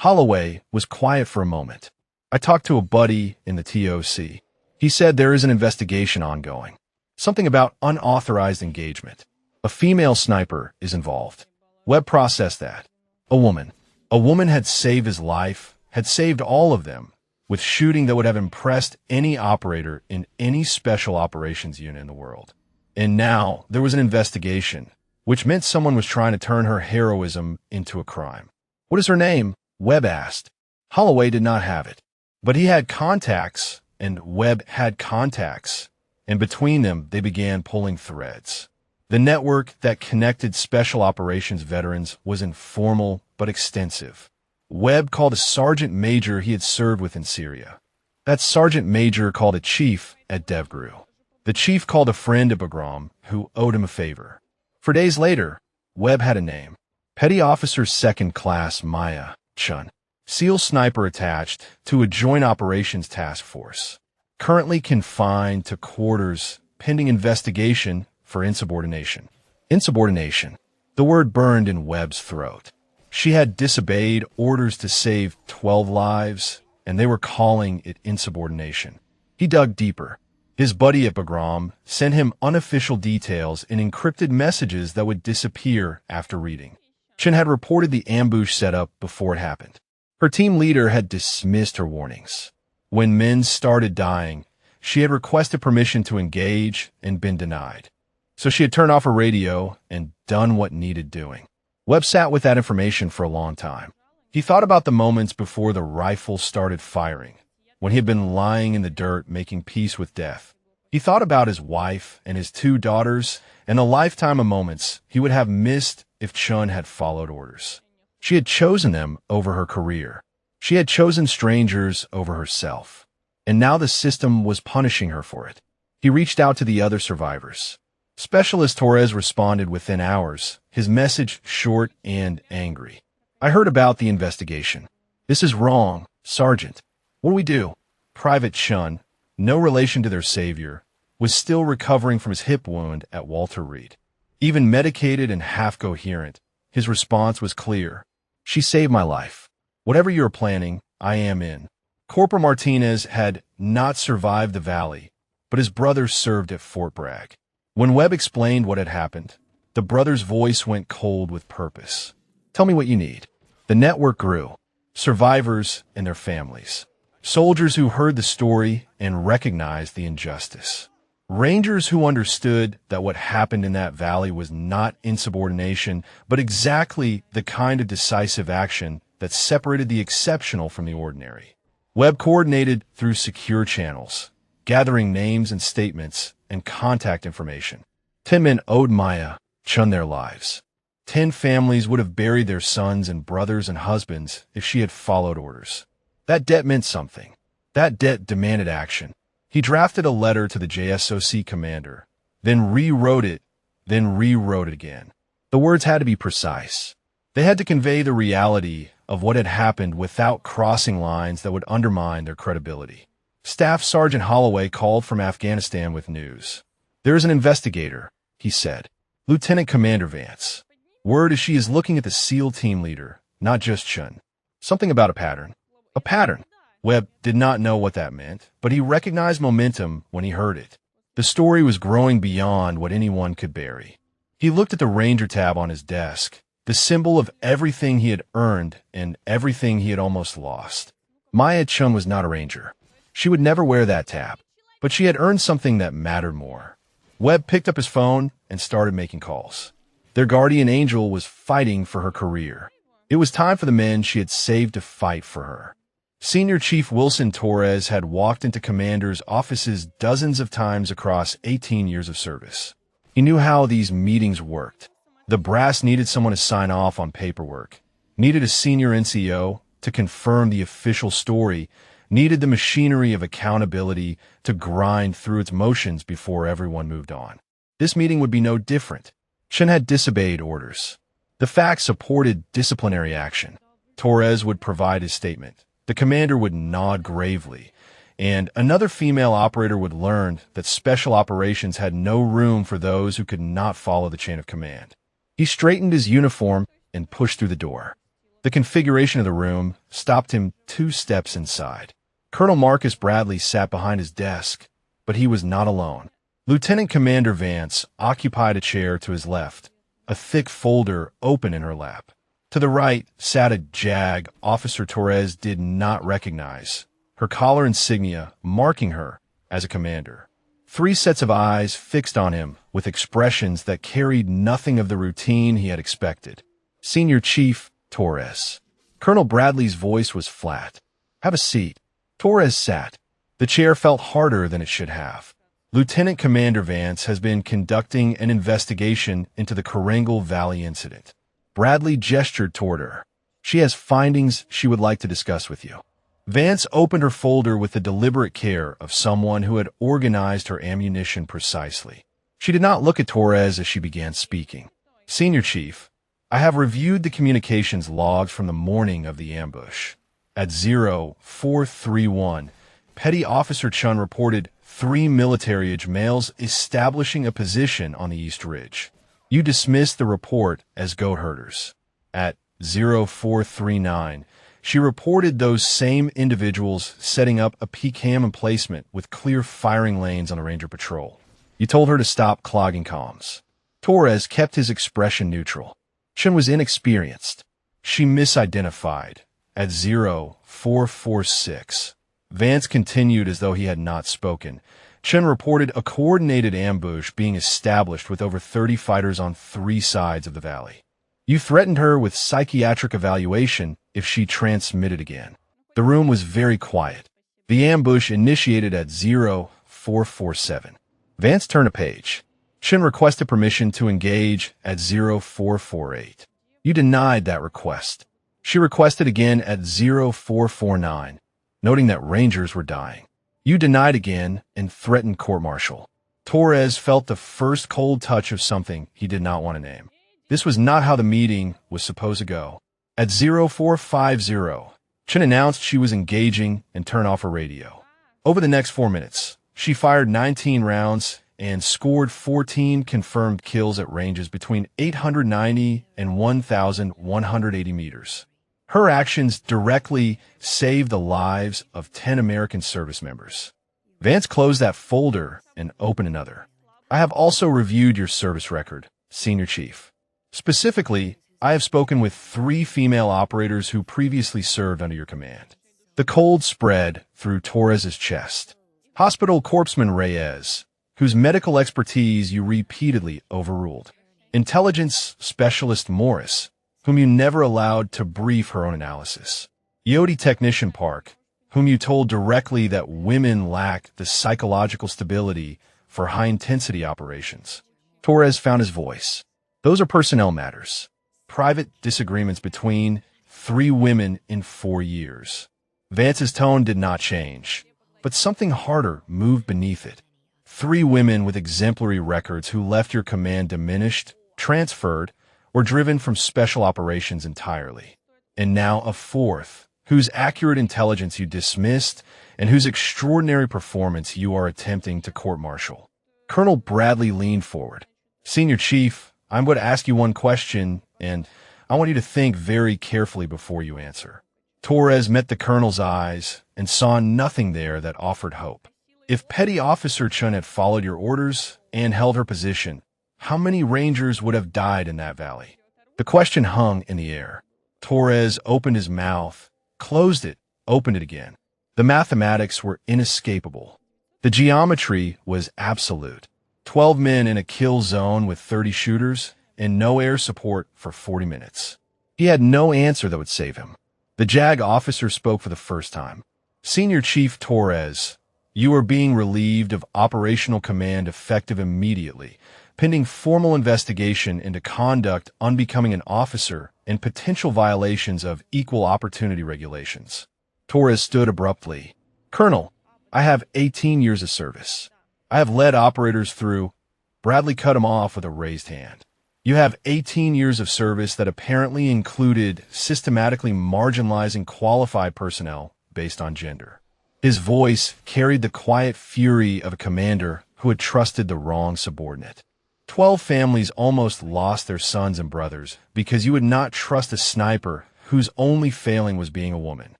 Speaker 1: Holloway was quiet for a moment. I talked to a buddy in the TOC. He said there is an investigation ongoing. Something about unauthorized engagement. A female sniper is involved. Webb processed that. A woman. A woman had saved his life, had saved all of them, with shooting that would have impressed any operator in any special operations unit in the world. And now there was an investigation, which meant someone was trying to turn her heroism into a crime. What is her name? Webb asked. Holloway did not have it. But he had contacts, and Webb had contacts, and between them they began pulling threads. The network that connected special operations veterans was informal but extensive. Webb called a sergeant major he had served with in Syria. That sergeant major called a chief at DevGru. The chief called a friend at Bagram who owed him a favor. For days later, Webb had a name. Petty Officer Second Class Maya Chun. SEAL sniper attached to a Joint Operations Task Force. Currently confined to quarters pending investigation for insubordination. Insubordination. The word burned in Webb's throat. She had disobeyed orders to save 12 lives, and they were calling it insubordination. He dug deeper. His buddy at Bagram sent him unofficial details in encrypted messages that would disappear after reading. Chun had reported the ambush setup before it happened. Her team leader had dismissed her warnings. When men started dying, she had requested permission to engage and been denied. So she had turned off her radio and done what needed doing. Webb sat with that information for a long time. He thought about the moments before the rifle started firing, when he had been lying in the dirt making peace with death. He thought about his wife and his 2 daughters and a lifetime of moments he would have missed if Chun had followed orders. She had chosen them over her career. She had chosen strangers over herself. And now the system was punishing her for it. He reached out to the other survivors. Specialist Torres responded within hours, his message short and angry. I heard about the investigation. This is wrong, Sergeant. What do we do? Private Chun, no relation to their savior, was still recovering from his hip wound at Walter Reed. Even medicated and half-coherent, his response was clear. She saved my life. Whatever you are planning, I am in. Corporal Martinez had not survived the valley, but his brother served at Fort Bragg. When Webb explained what had happened, the brother's voice went cold with purpose. Tell me what you need. The network grew. Survivors and their families. Soldiers who heard the story and recognized the injustice. Rangers who understood that what happened in that valley was not insubordination, but exactly the kind of decisive action that separated the exceptional from the ordinary. Webb coordinated through secure channels, gathering names and statements and contact information. 10 men owed Maya Chun their lives. 10 families would have buried their sons and brothers and husbands if she had followed orders. That debt meant something. That debt demanded action. He drafted a letter to the JSOC commander, then rewrote it again. The words had to be precise. They had to convey the reality of what had happened without crossing lines that would undermine their credibility. Staff Sergeant Holloway called from Afghanistan with news. "There is an investigator," he said. "Lieutenant Commander Vance. Word is she is looking at the SEAL team leader, not just Chun. Something about a pattern." A pattern. Webb did not know what that meant, but he recognized momentum when he heard it. The story was growing beyond what anyone could bury. He looked at the Ranger tab on his desk, the symbol of everything he had earned and everything he had almost lost. Maya Chun was not a Ranger. She would never wear that tab, but she had earned something that mattered more. Webb picked up his phone and started making calls. Their guardian angel was fighting for her career. It was time for the men she had saved to fight for her. Senior Chief Wilson Torres had walked into Commander's offices dozens of times across 18 years of service. He knew how these meetings worked. The brass needed someone to sign off on paperwork, needed a senior NCO to confirm the official story, needed the machinery of accountability to grind through its motions before everyone moved on. This meeting would be no different. Chun had disobeyed orders. The facts supported disciplinary action. Torres would provide his statement. The commander would nod gravely, and another female operator would learn that special operations had no room for those who could not follow the chain of command. He straightened his uniform and pushed through the door. The configuration of the room stopped him 2 steps inside. Colonel Marcus Bradley sat behind his desk, but he was not alone. Lieutenant Commander Vance occupied a chair to his left, a thick folder open in her lap. To the right sat a JAG Officer Torres did not recognize, her collar insignia marking her as a commander. 3 sets of eyes fixed on him with expressions that carried nothing of the routine he had expected. Senior Chief Torres. Colonel Bradley's voice was flat. "Have a seat." Torres sat. The chair felt harder than it should have. "Lieutenant Commander Vance has been conducting an investigation into the Korengal Valley incident." Bradley gestured toward her. "She has findings she would like to discuss with you." Vance opened her folder with the deliberate care of someone who had organized her ammunition precisely. She did not look at Torres as she began speaking. "Senior Chief, I have reviewed the communications logs from the morning of the ambush. At 0431, Petty Officer Chun reported 3 military-age males establishing a position on the East Ridge. You dismissed the report as goat herders. At 0439, she reported those same individuals setting up a PCAM emplacement with clear firing lanes on the Ranger patrol. You told her to stop clogging comms." Torres kept his expression neutral. Chun was inexperienced. She misidentified. At 0446, Vance continued as though he had not spoken. Chun reported a coordinated ambush being established with over 30 fighters on 3 sides of the valley. You threatened her with psychiatric evaluation if she transmitted again. The room was very quiet. The ambush initiated at 0447. Vance turned a page. Chun requested permission to engage at 0448. You denied that request. She requested again at 0449, noting that Rangers were dying. You denied again and threatened court-martial. Torres felt the first cold touch of something he did not want to name. This was not how the meeting was supposed to go. At 0450, Chun announced she was engaging and turned off her radio. Over the next 4 minutes, she fired 19 rounds and scored 14 confirmed kills at ranges between 890 and 1,180 meters. Her actions directly saved the lives of 10 American service members. Vance closed that folder and opened another. I have also reviewed your service record, Senior Chief. Specifically, I have spoken with 3 female operators who previously served under your command. The cold spread through Torres's chest. Hospital Corpsman Reyes, whose medical expertise you repeatedly overruled. Intelligence Specialist Morris, whom you never allowed to brief her own analysis. Yodi Technician Park, whom you told directly that women lack the psychological stability for high-intensity operations. Torres found his voice. Those are personnel matters. Private disagreements between 3 women in 4 years. Vance's tone did not change, but something harder moved beneath it. 3 women with exemplary records who left your command diminished, transferred, or driven from special operations entirely. And now a 4th, whose accurate intelligence you dismissed and whose extraordinary performance you are attempting to court-martial. Colonel Bradley leaned forward. Senior Chief, I'm going to ask you one question, and I want you to think very carefully before you answer. Torres met the colonel's eyes and saw nothing there that offered hope. If Petty Officer Chun had followed your orders and held her position, how many Rangers would have died in that valley? The question hung in the air. Torres opened his mouth, closed it, opened it again. The mathematics were inescapable. The geometry was absolute. 12 men in a kill zone with 30 shooters and no air support for 40 minutes. He had no answer that would save him. The JAG officer spoke for the first time. Senior Chief Torres, you are being relieved of operational command effective immediately, pending formal investigation into conduct unbecoming an officer and potential violations of equal opportunity regulations. Torres stood abruptly. Colonel, I have 18 years of service. I have led operators through. Bradley cut him off with a raised hand. You have 18 years of service that apparently included systematically marginalizing qualified personnel based on gender. His voice carried the quiet fury of a commander who had trusted the wrong subordinate. 12 families almost lost their sons and brothers because you would not trust a sniper whose only failing was being a woman.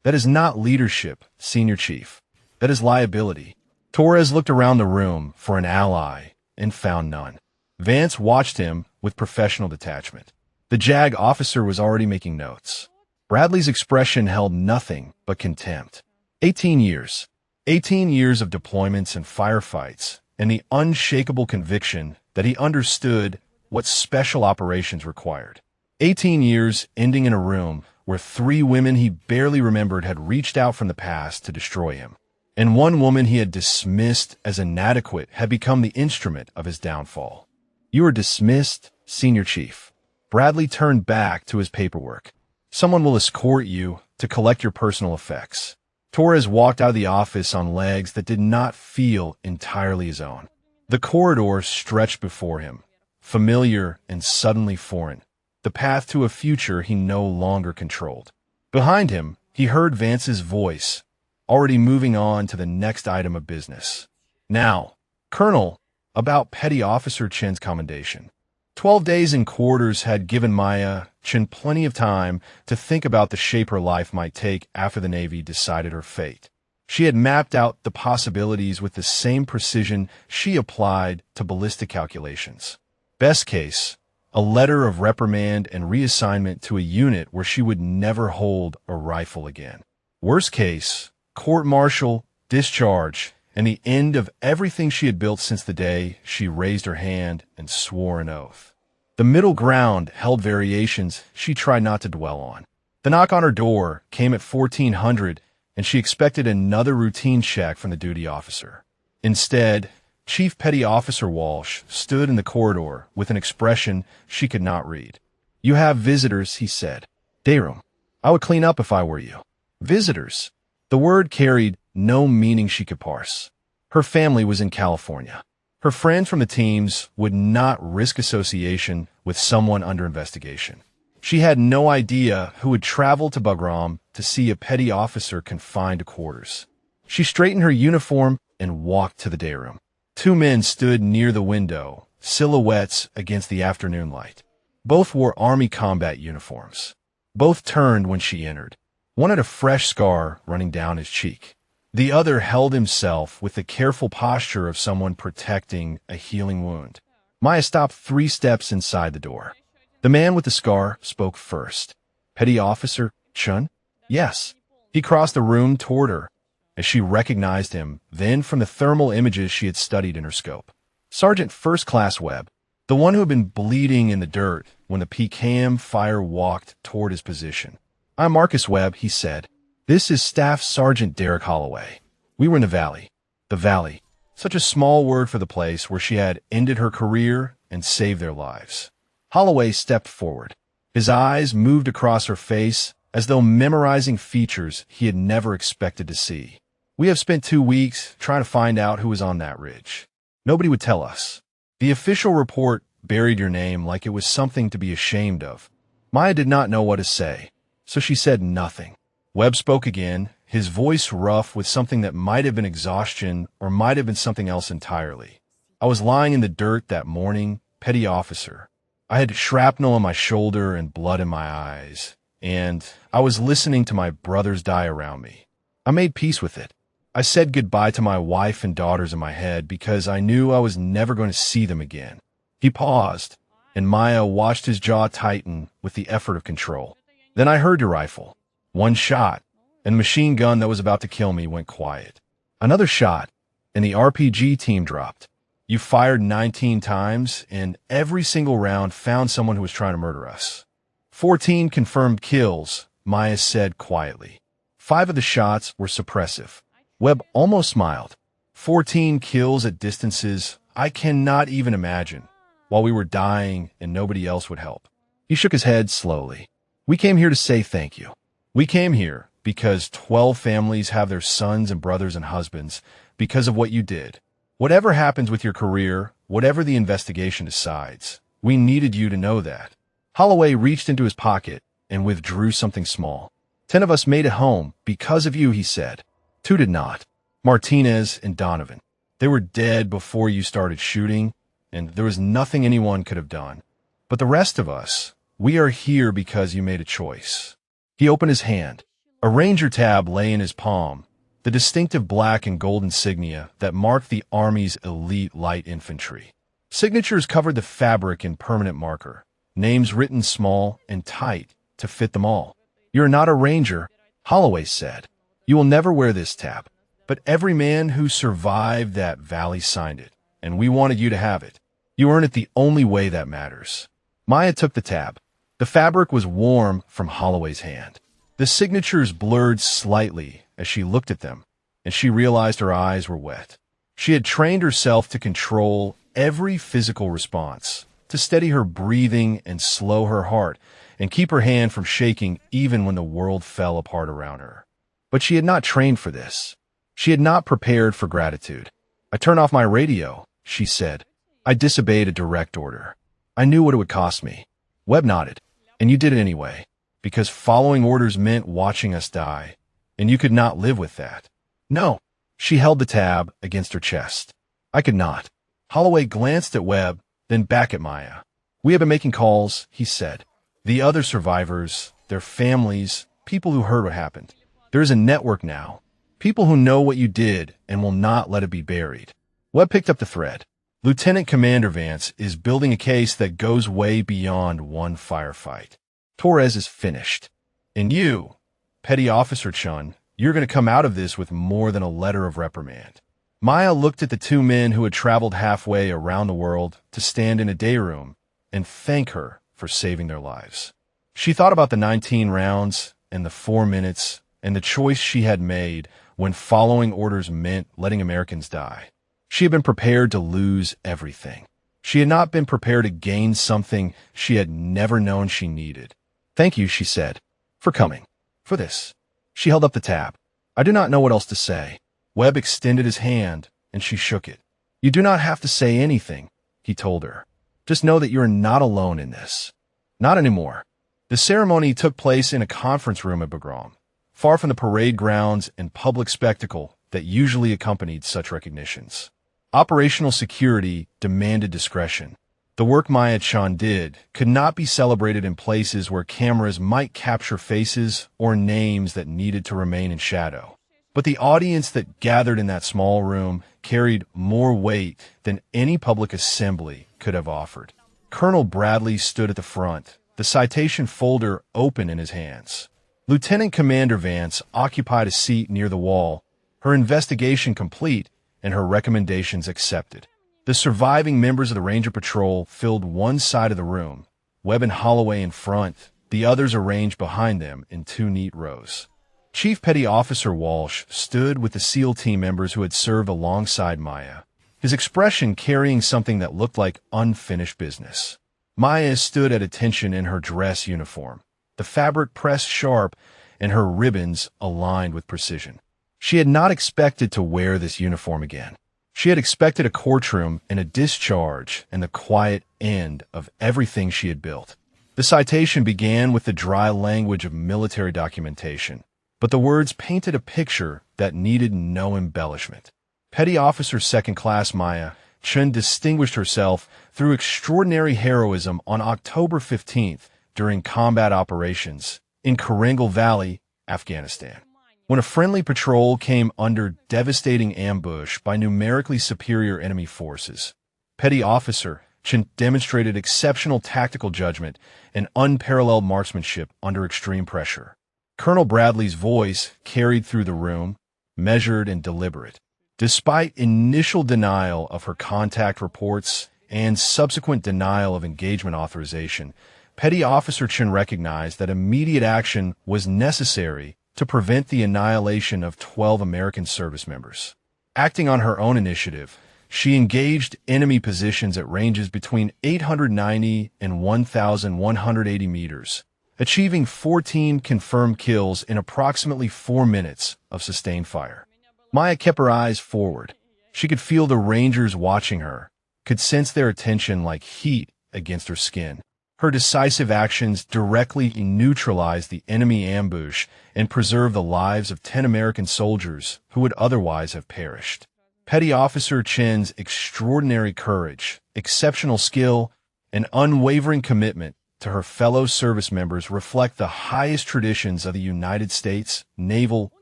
Speaker 1: That is not leadership, Senior Chief. That is liability. Torres looked around the room for an ally and found none. Vance watched him with professional detachment. The JAG officer was already making notes. Bradley's expression held nothing but contempt. 18 years. 18 years of deployments and firefights, and the unshakable conviction that he understood what special operations required. 18 years ending in a room where 3 women he barely remembered had reached out from the past to destroy him. And 1 woman he had dismissed as inadequate had become the instrument of his downfall. You are dismissed, Senior Chief. Bradley turned back to his paperwork. Someone will escort you to collect your personal effects. Torres walked out of the office on legs that did not feel entirely his own. The corridor stretched before him, familiar and suddenly foreign, the path to a future he no longer controlled. Behind him, he heard Vance's voice, already moving on to the next item of business. Now, Colonel, about Petty Officer Chen's commendation. 12 days in quarters had given Maya Chen plenty of time to think about the shape her life might take after the Navy decided her fate. She had mapped out the possibilities with the same precision she applied to ballistic calculations. Best case, a letter of reprimand and reassignment to a unit where she would never hold a rifle again. Worst case, court-martial, discharge, and the end of everything she had built since the day she raised her hand and swore an oath. The middle ground held variations she tried not to dwell on. The knock on her door came at 1400, and she expected another routine check from the duty officer. Instead, Chief Petty Officer Walsh stood in the corridor with an expression she could not read. You have visitors, he said. Dayroom. I would clean up if I were you. Visitors. The word carried no meaning she could parse. Her family was in California. Her friends from the teams would not risk association with someone under investigation. She had no idea who would travel to Bagram to see a petty officer confined to quarters. She straightened her uniform and walked to the dayroom. 2 men stood near the window, silhouettes against the afternoon light. Both wore Army combat uniforms. Both turned when she entered. One had a fresh scar running down his cheek. The other held himself with the careful posture of someone protecting a healing wound. Maya stopped 3 steps inside the door. The man with the scar spoke first. Petty Officer Chun? Yes. He crossed the room toward her, as she recognized him, then from the thermal images she had studied in her scope. Sergeant First Class Webb. The one who had been bleeding in the dirt when the Pecan fire walked toward his position. "I'm Marcus Webb," he said. "This is Staff Sergeant Derek Holloway. We were in the valley." The valley. Such a small word for the place where she had ended her career and saved their lives. Holloway stepped forward. His eyes moved across her face as though memorizing features he had never expected to see. "We have spent 2 weeks trying to find out who was on that ridge. Nobody would tell us. The official report buried your name like it was something to be ashamed of." Maya did not know what to say, so she said nothing. Webb spoke again, his voice rough with something that might have been exhaustion or might have been something else entirely. "I was lying in the dirt that morning, petty officer. I had shrapnel on my shoulder and blood in my eyes, and I was listening to my brothers die around me. I made peace with it. I said goodbye to my wife and daughters in my head because I knew I was never going to see them again." He paused, and Maya watched his jaw tighten with the effort of control. "Then I heard your rifle. One shot, and the machine gun that was about to kill me went quiet. Another shot, and the RPG team dropped. You fired 19 times, and every single round found someone who was trying to murder us. 14 confirmed kills," Maya said quietly. 5 of the shots were suppressive. Webb almost smiled. 14 kills at distances I cannot even imagine, while we were dying and nobody else would help. He shook his head slowly. "We came here to say thank you. We came here because 12 families have their sons and brothers and husbands because of what you did. Whatever happens with your career, whatever the investigation decides, we needed you to know that." Holloway reached into his pocket and withdrew something small. 10 of us made it home because of you," he said. 2 did not. Martinez and Donovan. They were dead before you started shooting, and there was nothing anyone could have done. But the rest of us, we are here because you made a choice. He opened his hand. A Ranger tab lay in his palm, the distinctive black and gold insignia that marked the Army's elite light infantry. Signatures covered the fabric in permanent marker, names written small and tight to fit them all. "You're not a Ranger," Holloway said. "You will never wear this tab. But every man who survived that valley signed it, and we wanted you to have it. You earn it the only way that matters." Maya took the tab. The fabric was warm from Holloway's hand. The signatures blurred slightly as she looked at them, and she realized her eyes were wet. She had trained herself to control every physical response, to steady her breathing and slow her heart, and keep her hand from shaking even when the world fell apart around her. But she had not trained for this. She had not prepared for gratitude. "I turned off my radio," she said. "I disobeyed a direct order. I knew what it would cost me." Webb nodded. "And you did it anyway, because following orders meant watching us die, and you could not live with that." "No." She held the tab against her chest. "I could not." Holloway glanced at Webb, then back at Maya. "We have been making calls," he said. "The other survivors, their families, people who heard what happened. There is a network now. People who know what you did and will not let it be buried." Webb picked up the thread. "Lieutenant Commander Vance is building a case that goes way beyond one firefight. Torres is finished. And you, Petty Officer Chun, you're going to come out of this with more than a letter of reprimand." Maya looked at the 2 men who had traveled halfway around the world to stand in a day room and thank her for saving their lives. She thought about the 19 rounds and the 4 minutes and the choice she had made when following orders meant letting Americans die. She had been prepared to lose everything. She had not been prepared to gain something she had never known she needed. "Thank you," she said, "for coming. For this." She held up the tab. "I do not know what else to say." Webb extended his hand, and she shook it. "You do not have to say anything," he told her. "Just know that you are not alone in this. Not anymore." The ceremony took place in a conference room at Bagram, far from the parade grounds and public spectacle that usually accompanied such recognitions. Operational security demanded discretion. The work Maya Chun did could not be celebrated in places where cameras might capture faces or names that needed to remain in shadow. But the audience that gathered in that small room carried more weight than any public assembly could have offered. Colonel Bradley stood at the front, the citation folder open in his hands. Lieutenant Commander Vance occupied a seat near the wall, her investigation complete and her recommendations accepted. The surviving members of the Ranger Patrol filled one side of the room, Webb and Holloway in front, the others arranged behind them in two neat rows. Chief Petty Officer Walsh stood with the SEAL team members who had served alongside Maya, his expression carrying something that looked like unfinished business. Maya stood at attention in her dress uniform, the fabric pressed sharp and her ribbons aligned with precision. She had not expected to wear this uniform again. She had expected a courtroom and a discharge and the quiet end of everything she had built. The citation began with the dry language of military documentation, but the words painted a picture that needed no embellishment. Petty Officer Second Class Maya Chen distinguished herself through extraordinary heroism on October 15th during combat operations in Korengal Valley, Afghanistan. When a friendly patrol came under devastating ambush by numerically superior enemy forces, Petty Officer Chen demonstrated exceptional tactical judgment and unparalleled marksmanship under extreme pressure. Colonel Bradley's voice carried through the room, measured and deliberate. Despite initial denial of her contact reports and subsequent denial of engagement authorization, Petty Officer Chen recognized that immediate action was necessary to prevent the annihilation of 12 American service members. Acting on her own initiative, she engaged enemy positions at ranges between 890 and 1,180 meters, achieving 14 confirmed kills in approximately 4 minutes of sustained fire. Maya kept her eyes forward. She could feel the Rangers watching her, could sense their attention like heat against her skin. Her decisive actions directly neutralized the enemy ambush and preserved the lives of 10 American soldiers who would otherwise have perished. Petty Officer Chen's extraordinary courage, exceptional skill, and unwavering commitment to her fellow service members reflect the highest traditions of the United States Naval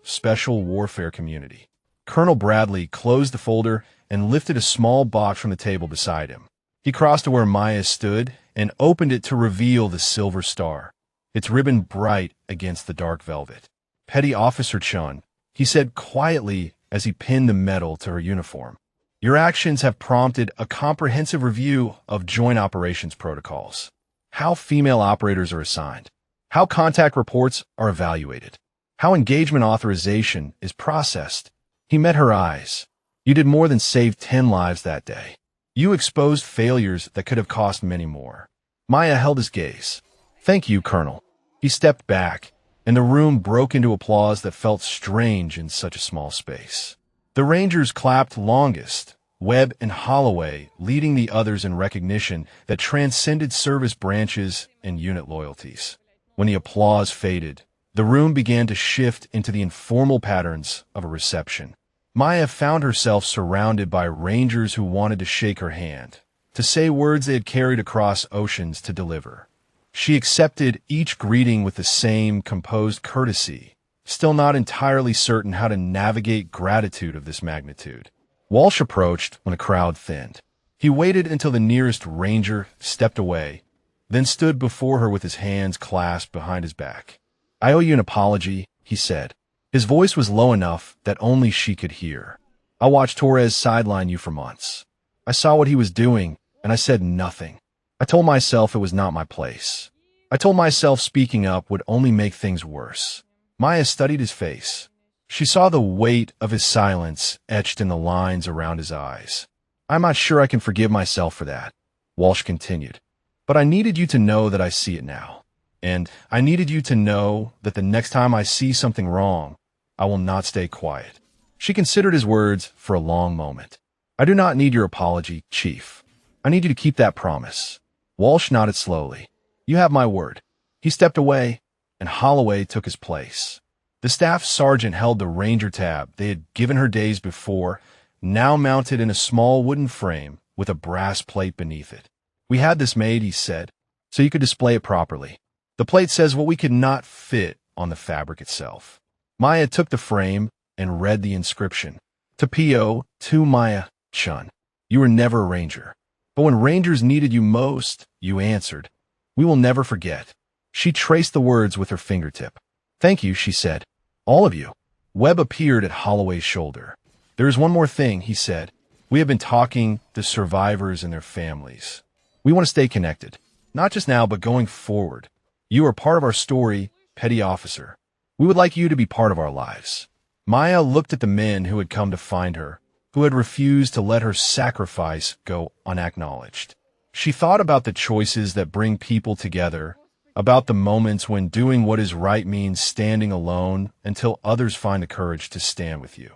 Speaker 1: Special Warfare community. Colonel Bradley closed the folder and lifted a small box from the table beside him. He crossed to where Maya stood and opened it to reveal the silver star, its ribbon bright against the dark velvet. Petty Officer Chen, he said quietly as he pinned the medal to her uniform, your actions have prompted a comprehensive review of joint operations protocols. How female operators are assigned, how contact reports are evaluated, how engagement authorization is processed. He met her eyes. You did more than save 10 lives that day. You exposed failures that could have cost many more. Maya held his gaze. Thank you, Colonel. He stepped back, and the room broke into applause that felt strange in such a small space. The Rangers clapped longest, Webb and Holloway leading the others in recognition that transcended service branches and unit loyalties. When the applause faded, the room began to shift into the informal patterns of a reception. Maya found herself surrounded by Rangers who wanted to shake her hand, to say words they had carried across oceans to deliver. She accepted each greeting with the same composed courtesy, still not entirely certain how to navigate gratitude of this magnitude. Walsh approached when a crowd thinned. He waited until the nearest Ranger stepped away, then stood before her with his hands clasped behind his back. I owe you an apology, he said. His voice was low enough that only she could hear. I watched Torres sideline you for months. I saw what he was doing, and I said nothing. I told myself it was not my place. I told myself speaking up would only make things worse. Maya studied his face. She saw the weight of his silence etched in the lines around his eyes. I'm not sure I can forgive myself for that, Walsh continued. But I needed you to know that I see it now. And I needed you to know that the next time I see something wrong, I will not stay quiet. She considered his words for a long moment. I do not need your apology, Chief. I need you to keep that promise. Walsh nodded slowly. You have my word. He stepped away, and Holloway took his place. The staff sergeant held the Ranger tab they had given her days before, now mounted in a small wooden frame with a brass plate beneath it. We had this made, he said, so you could display it properly. The plate says what we could not fit on the fabric itself. Maya took the frame and read the inscription. To P.O. to Maya Chen. You were never a Ranger. But when Rangers needed you most, you answered. We will never forget. She traced the words with her fingertip. Thank you, she said. All of you. Webb appeared at Holloway's shoulder. There is one more thing, he said. We have been talking to survivors and their families. We want to stay connected, not just now, but going forward. You are part of our story, Petty Officer. We would like you to be part of our lives. Maya looked at the men who had come to find her, who had refused to let her sacrifice go unacknowledged. She thought about the choices that bring people together, about the moments when doing what is right means standing alone until others find the courage to stand with you.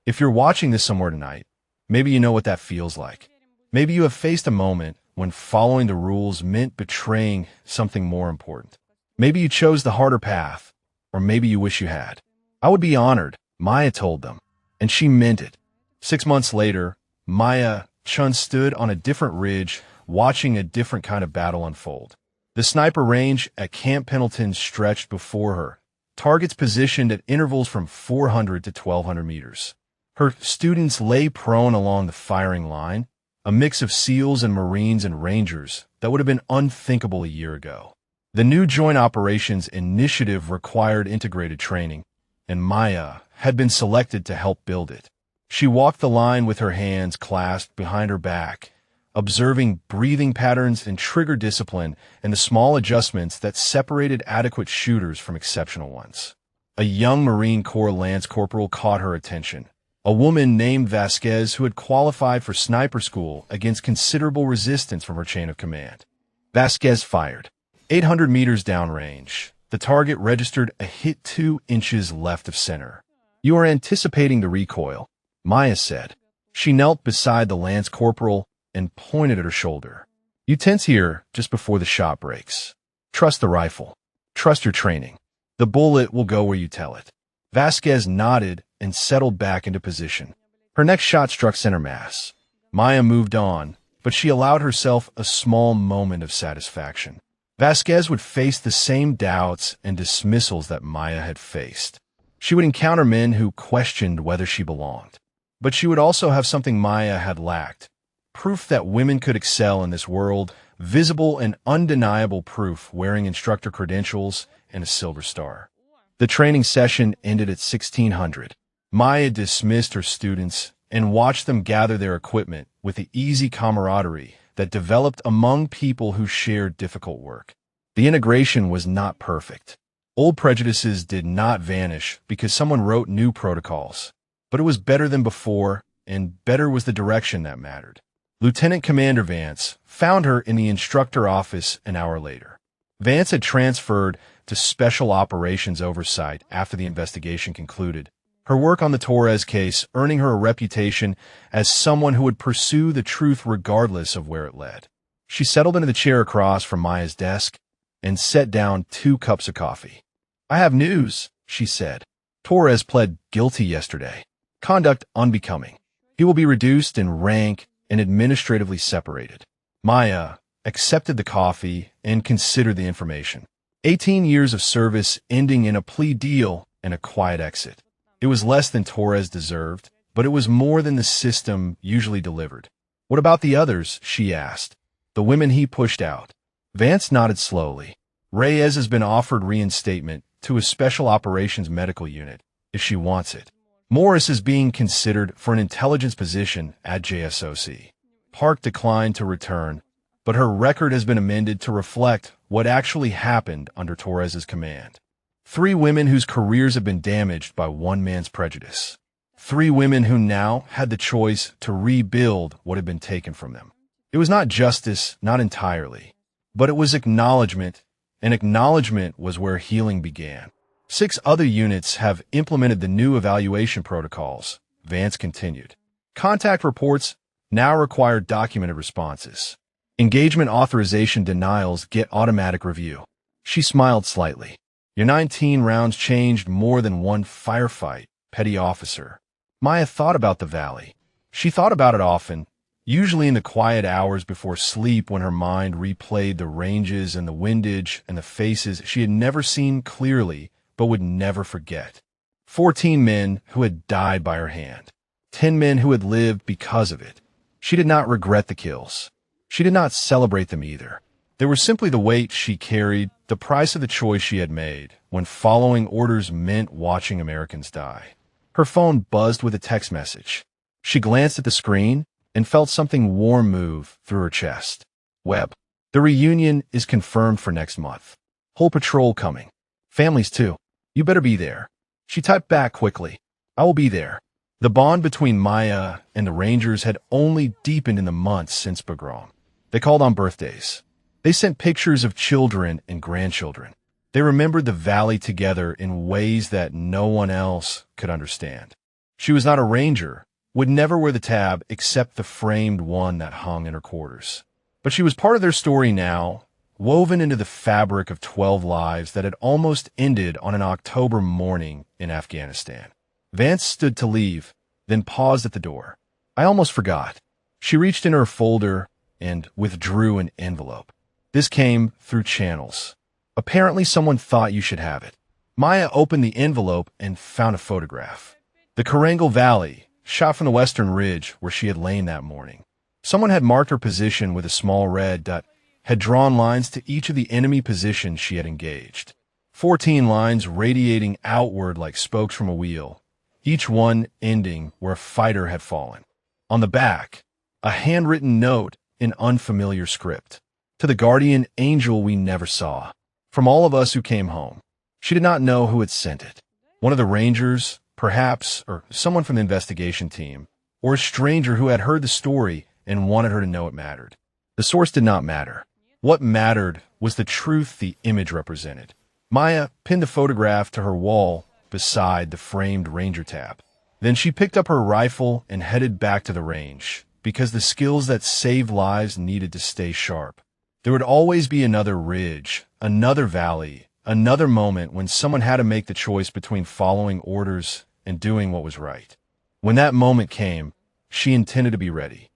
Speaker 1: If you're watching this somewhere tonight, maybe you know what that feels like. Maybe you have faced a moment when following the rules meant betraying something more important. Maybe you chose the harder path, or maybe you wish you had. I would be honored, Maya told them, and she meant it. 6 months later, Maya Chun stood on a different ridge, watching a different kind of battle unfold. The sniper range at Camp Pendleton stretched before her, targets positioned at intervals from 400 to 1,200 meters. Her students lay prone along the firing line, a mix of SEALs and Marines and Rangers that would have been unthinkable a year ago. The new Joint Operations Initiative required integrated training, and Maya had been selected to help build it. She walked the line with her hands clasped behind her back, observing breathing patterns and trigger discipline and the small adjustments that separated adequate shooters from exceptional ones. A young Marine Corps Lance Corporal caught her attention, a woman named Vasquez who had qualified for sniper school against considerable resistance from her chain of command. Vasquez fired. 800 meters downrange, the target registered a hit 2 inches left of center. You are anticipating the recoil, Maya said. She knelt beside the Lance Corporal and pointed at her shoulder. You tense here just before the shot breaks. Trust the rifle. Trust your training. The bullet will go where you tell it. Vasquez nodded and settled back into position. Her next shot struck center mass. Maya moved on, but she allowed herself a small moment of satisfaction. Vasquez would face the same doubts and dismissals that Maya had faced. She would encounter men who questioned whether she belonged. But she would also have something Maya had lacked. Proof that women could excel in this world, visible and undeniable proof wearing instructor credentials and a silver star. The training session ended at 1600. Maya dismissed her students and watched them gather their equipment with the easy camaraderie that developed among people who shared difficult work. The integration was not perfect. Old prejudices did not vanish because someone wrote new protocols, but it was better than before, and better was the direction that mattered. Lieutenant Commander Vance found her in the instructor office an hour later. Vance had transferred to Special Operations Oversight after the investigation concluded, her work on the Torres case earning her a reputation as someone who would pursue the truth regardless of where it led. She settled into the chair across from Maya's desk and set down 2 cups of coffee. I have news, she said. Torres pled guilty yesterday. Conduct unbecoming. He will be reduced in rank and administratively separated. Maya accepted the coffee and considered the information. 18 years of service ending in a plea deal and a quiet exit. It was less than Torres deserved, but it was more than the system usually delivered. What about the others? She asked. The women he pushed out. Vance nodded slowly. Reyes has been offered reinstatement to a Special Operations Medical Unit if she wants it. Morris is being considered for an intelligence position at JSOC. Park declined to return, but her record has been amended to reflect what actually happened under Torres's command. 3 women whose careers have been damaged by one man's prejudice. 3 women who now had the choice to rebuild what had been taken from them. It was not justice, not entirely, but it was acknowledgement, and acknowledgement was where healing began. 6 other units have implemented the new evaluation protocols, Vance continued. Contact reports now require documented responses. Engagement authorization denials get automatic review. She smiled slightly. Your 19 rounds changed more than one firefight, Petty Officer. Maya thought about the valley. She thought about it often, usually in the quiet hours before sleep when her mind replayed the ranges and the windage and the faces she had never seen clearly but would never forget. 14 men who had died by her hand. 10 men who had lived because of it. She did not regret the kills. She did not celebrate them either. They were simply the weight she carried, the price of the choice she had made, when following orders meant watching Americans die. Her phone buzzed with a text message. She glanced at the screen and felt something warm move through her chest. Webb. The reunion is confirmed for next month. Whole patrol coming. Families too. You better be there. She typed back quickly. I will be there. The bond between Maya and the Rangers had only deepened in the months since pogrom. They called on birthdays. They sent pictures of children and grandchildren. They remembered the valley together in ways that no one else could understand. She was not a Ranger, would never wear the tab except the framed one that hung in her quarters. But she was part of their story now, woven into the fabric of 12 lives that had almost ended on an October morning in Afghanistan. Vance stood to leave, then paused at the door. I almost forgot. She reached in her folder and withdrew an envelope. This came through channels. Apparently someone thought you should have it. Maya opened the envelope and found a photograph. The Karangal Valley, shot from the western ridge where she had lain that morning. Someone had marked her position with a small red dot, had drawn lines to each of the enemy positions she had engaged. 14 lines radiating outward like spokes from a wheel, each one ending where a fighter had fallen. On the back, a handwritten note in unfamiliar script. To the guardian angel we never saw. From all of us who came home. She did not know who had sent it. One of the Rangers, perhaps, or someone from the investigation team, or a stranger who had heard the story and wanted her to know it mattered. The source did not matter. What mattered was the truth the image represented. Maya pinned the photograph to her wall beside the framed Ranger tab. Then she picked up her rifle and headed back to the range, because the skills that saved lives needed to stay sharp. There would always be another ridge, another valley, another moment when someone had to make the choice between following orders and doing what was right. When that moment came, she intended to be ready.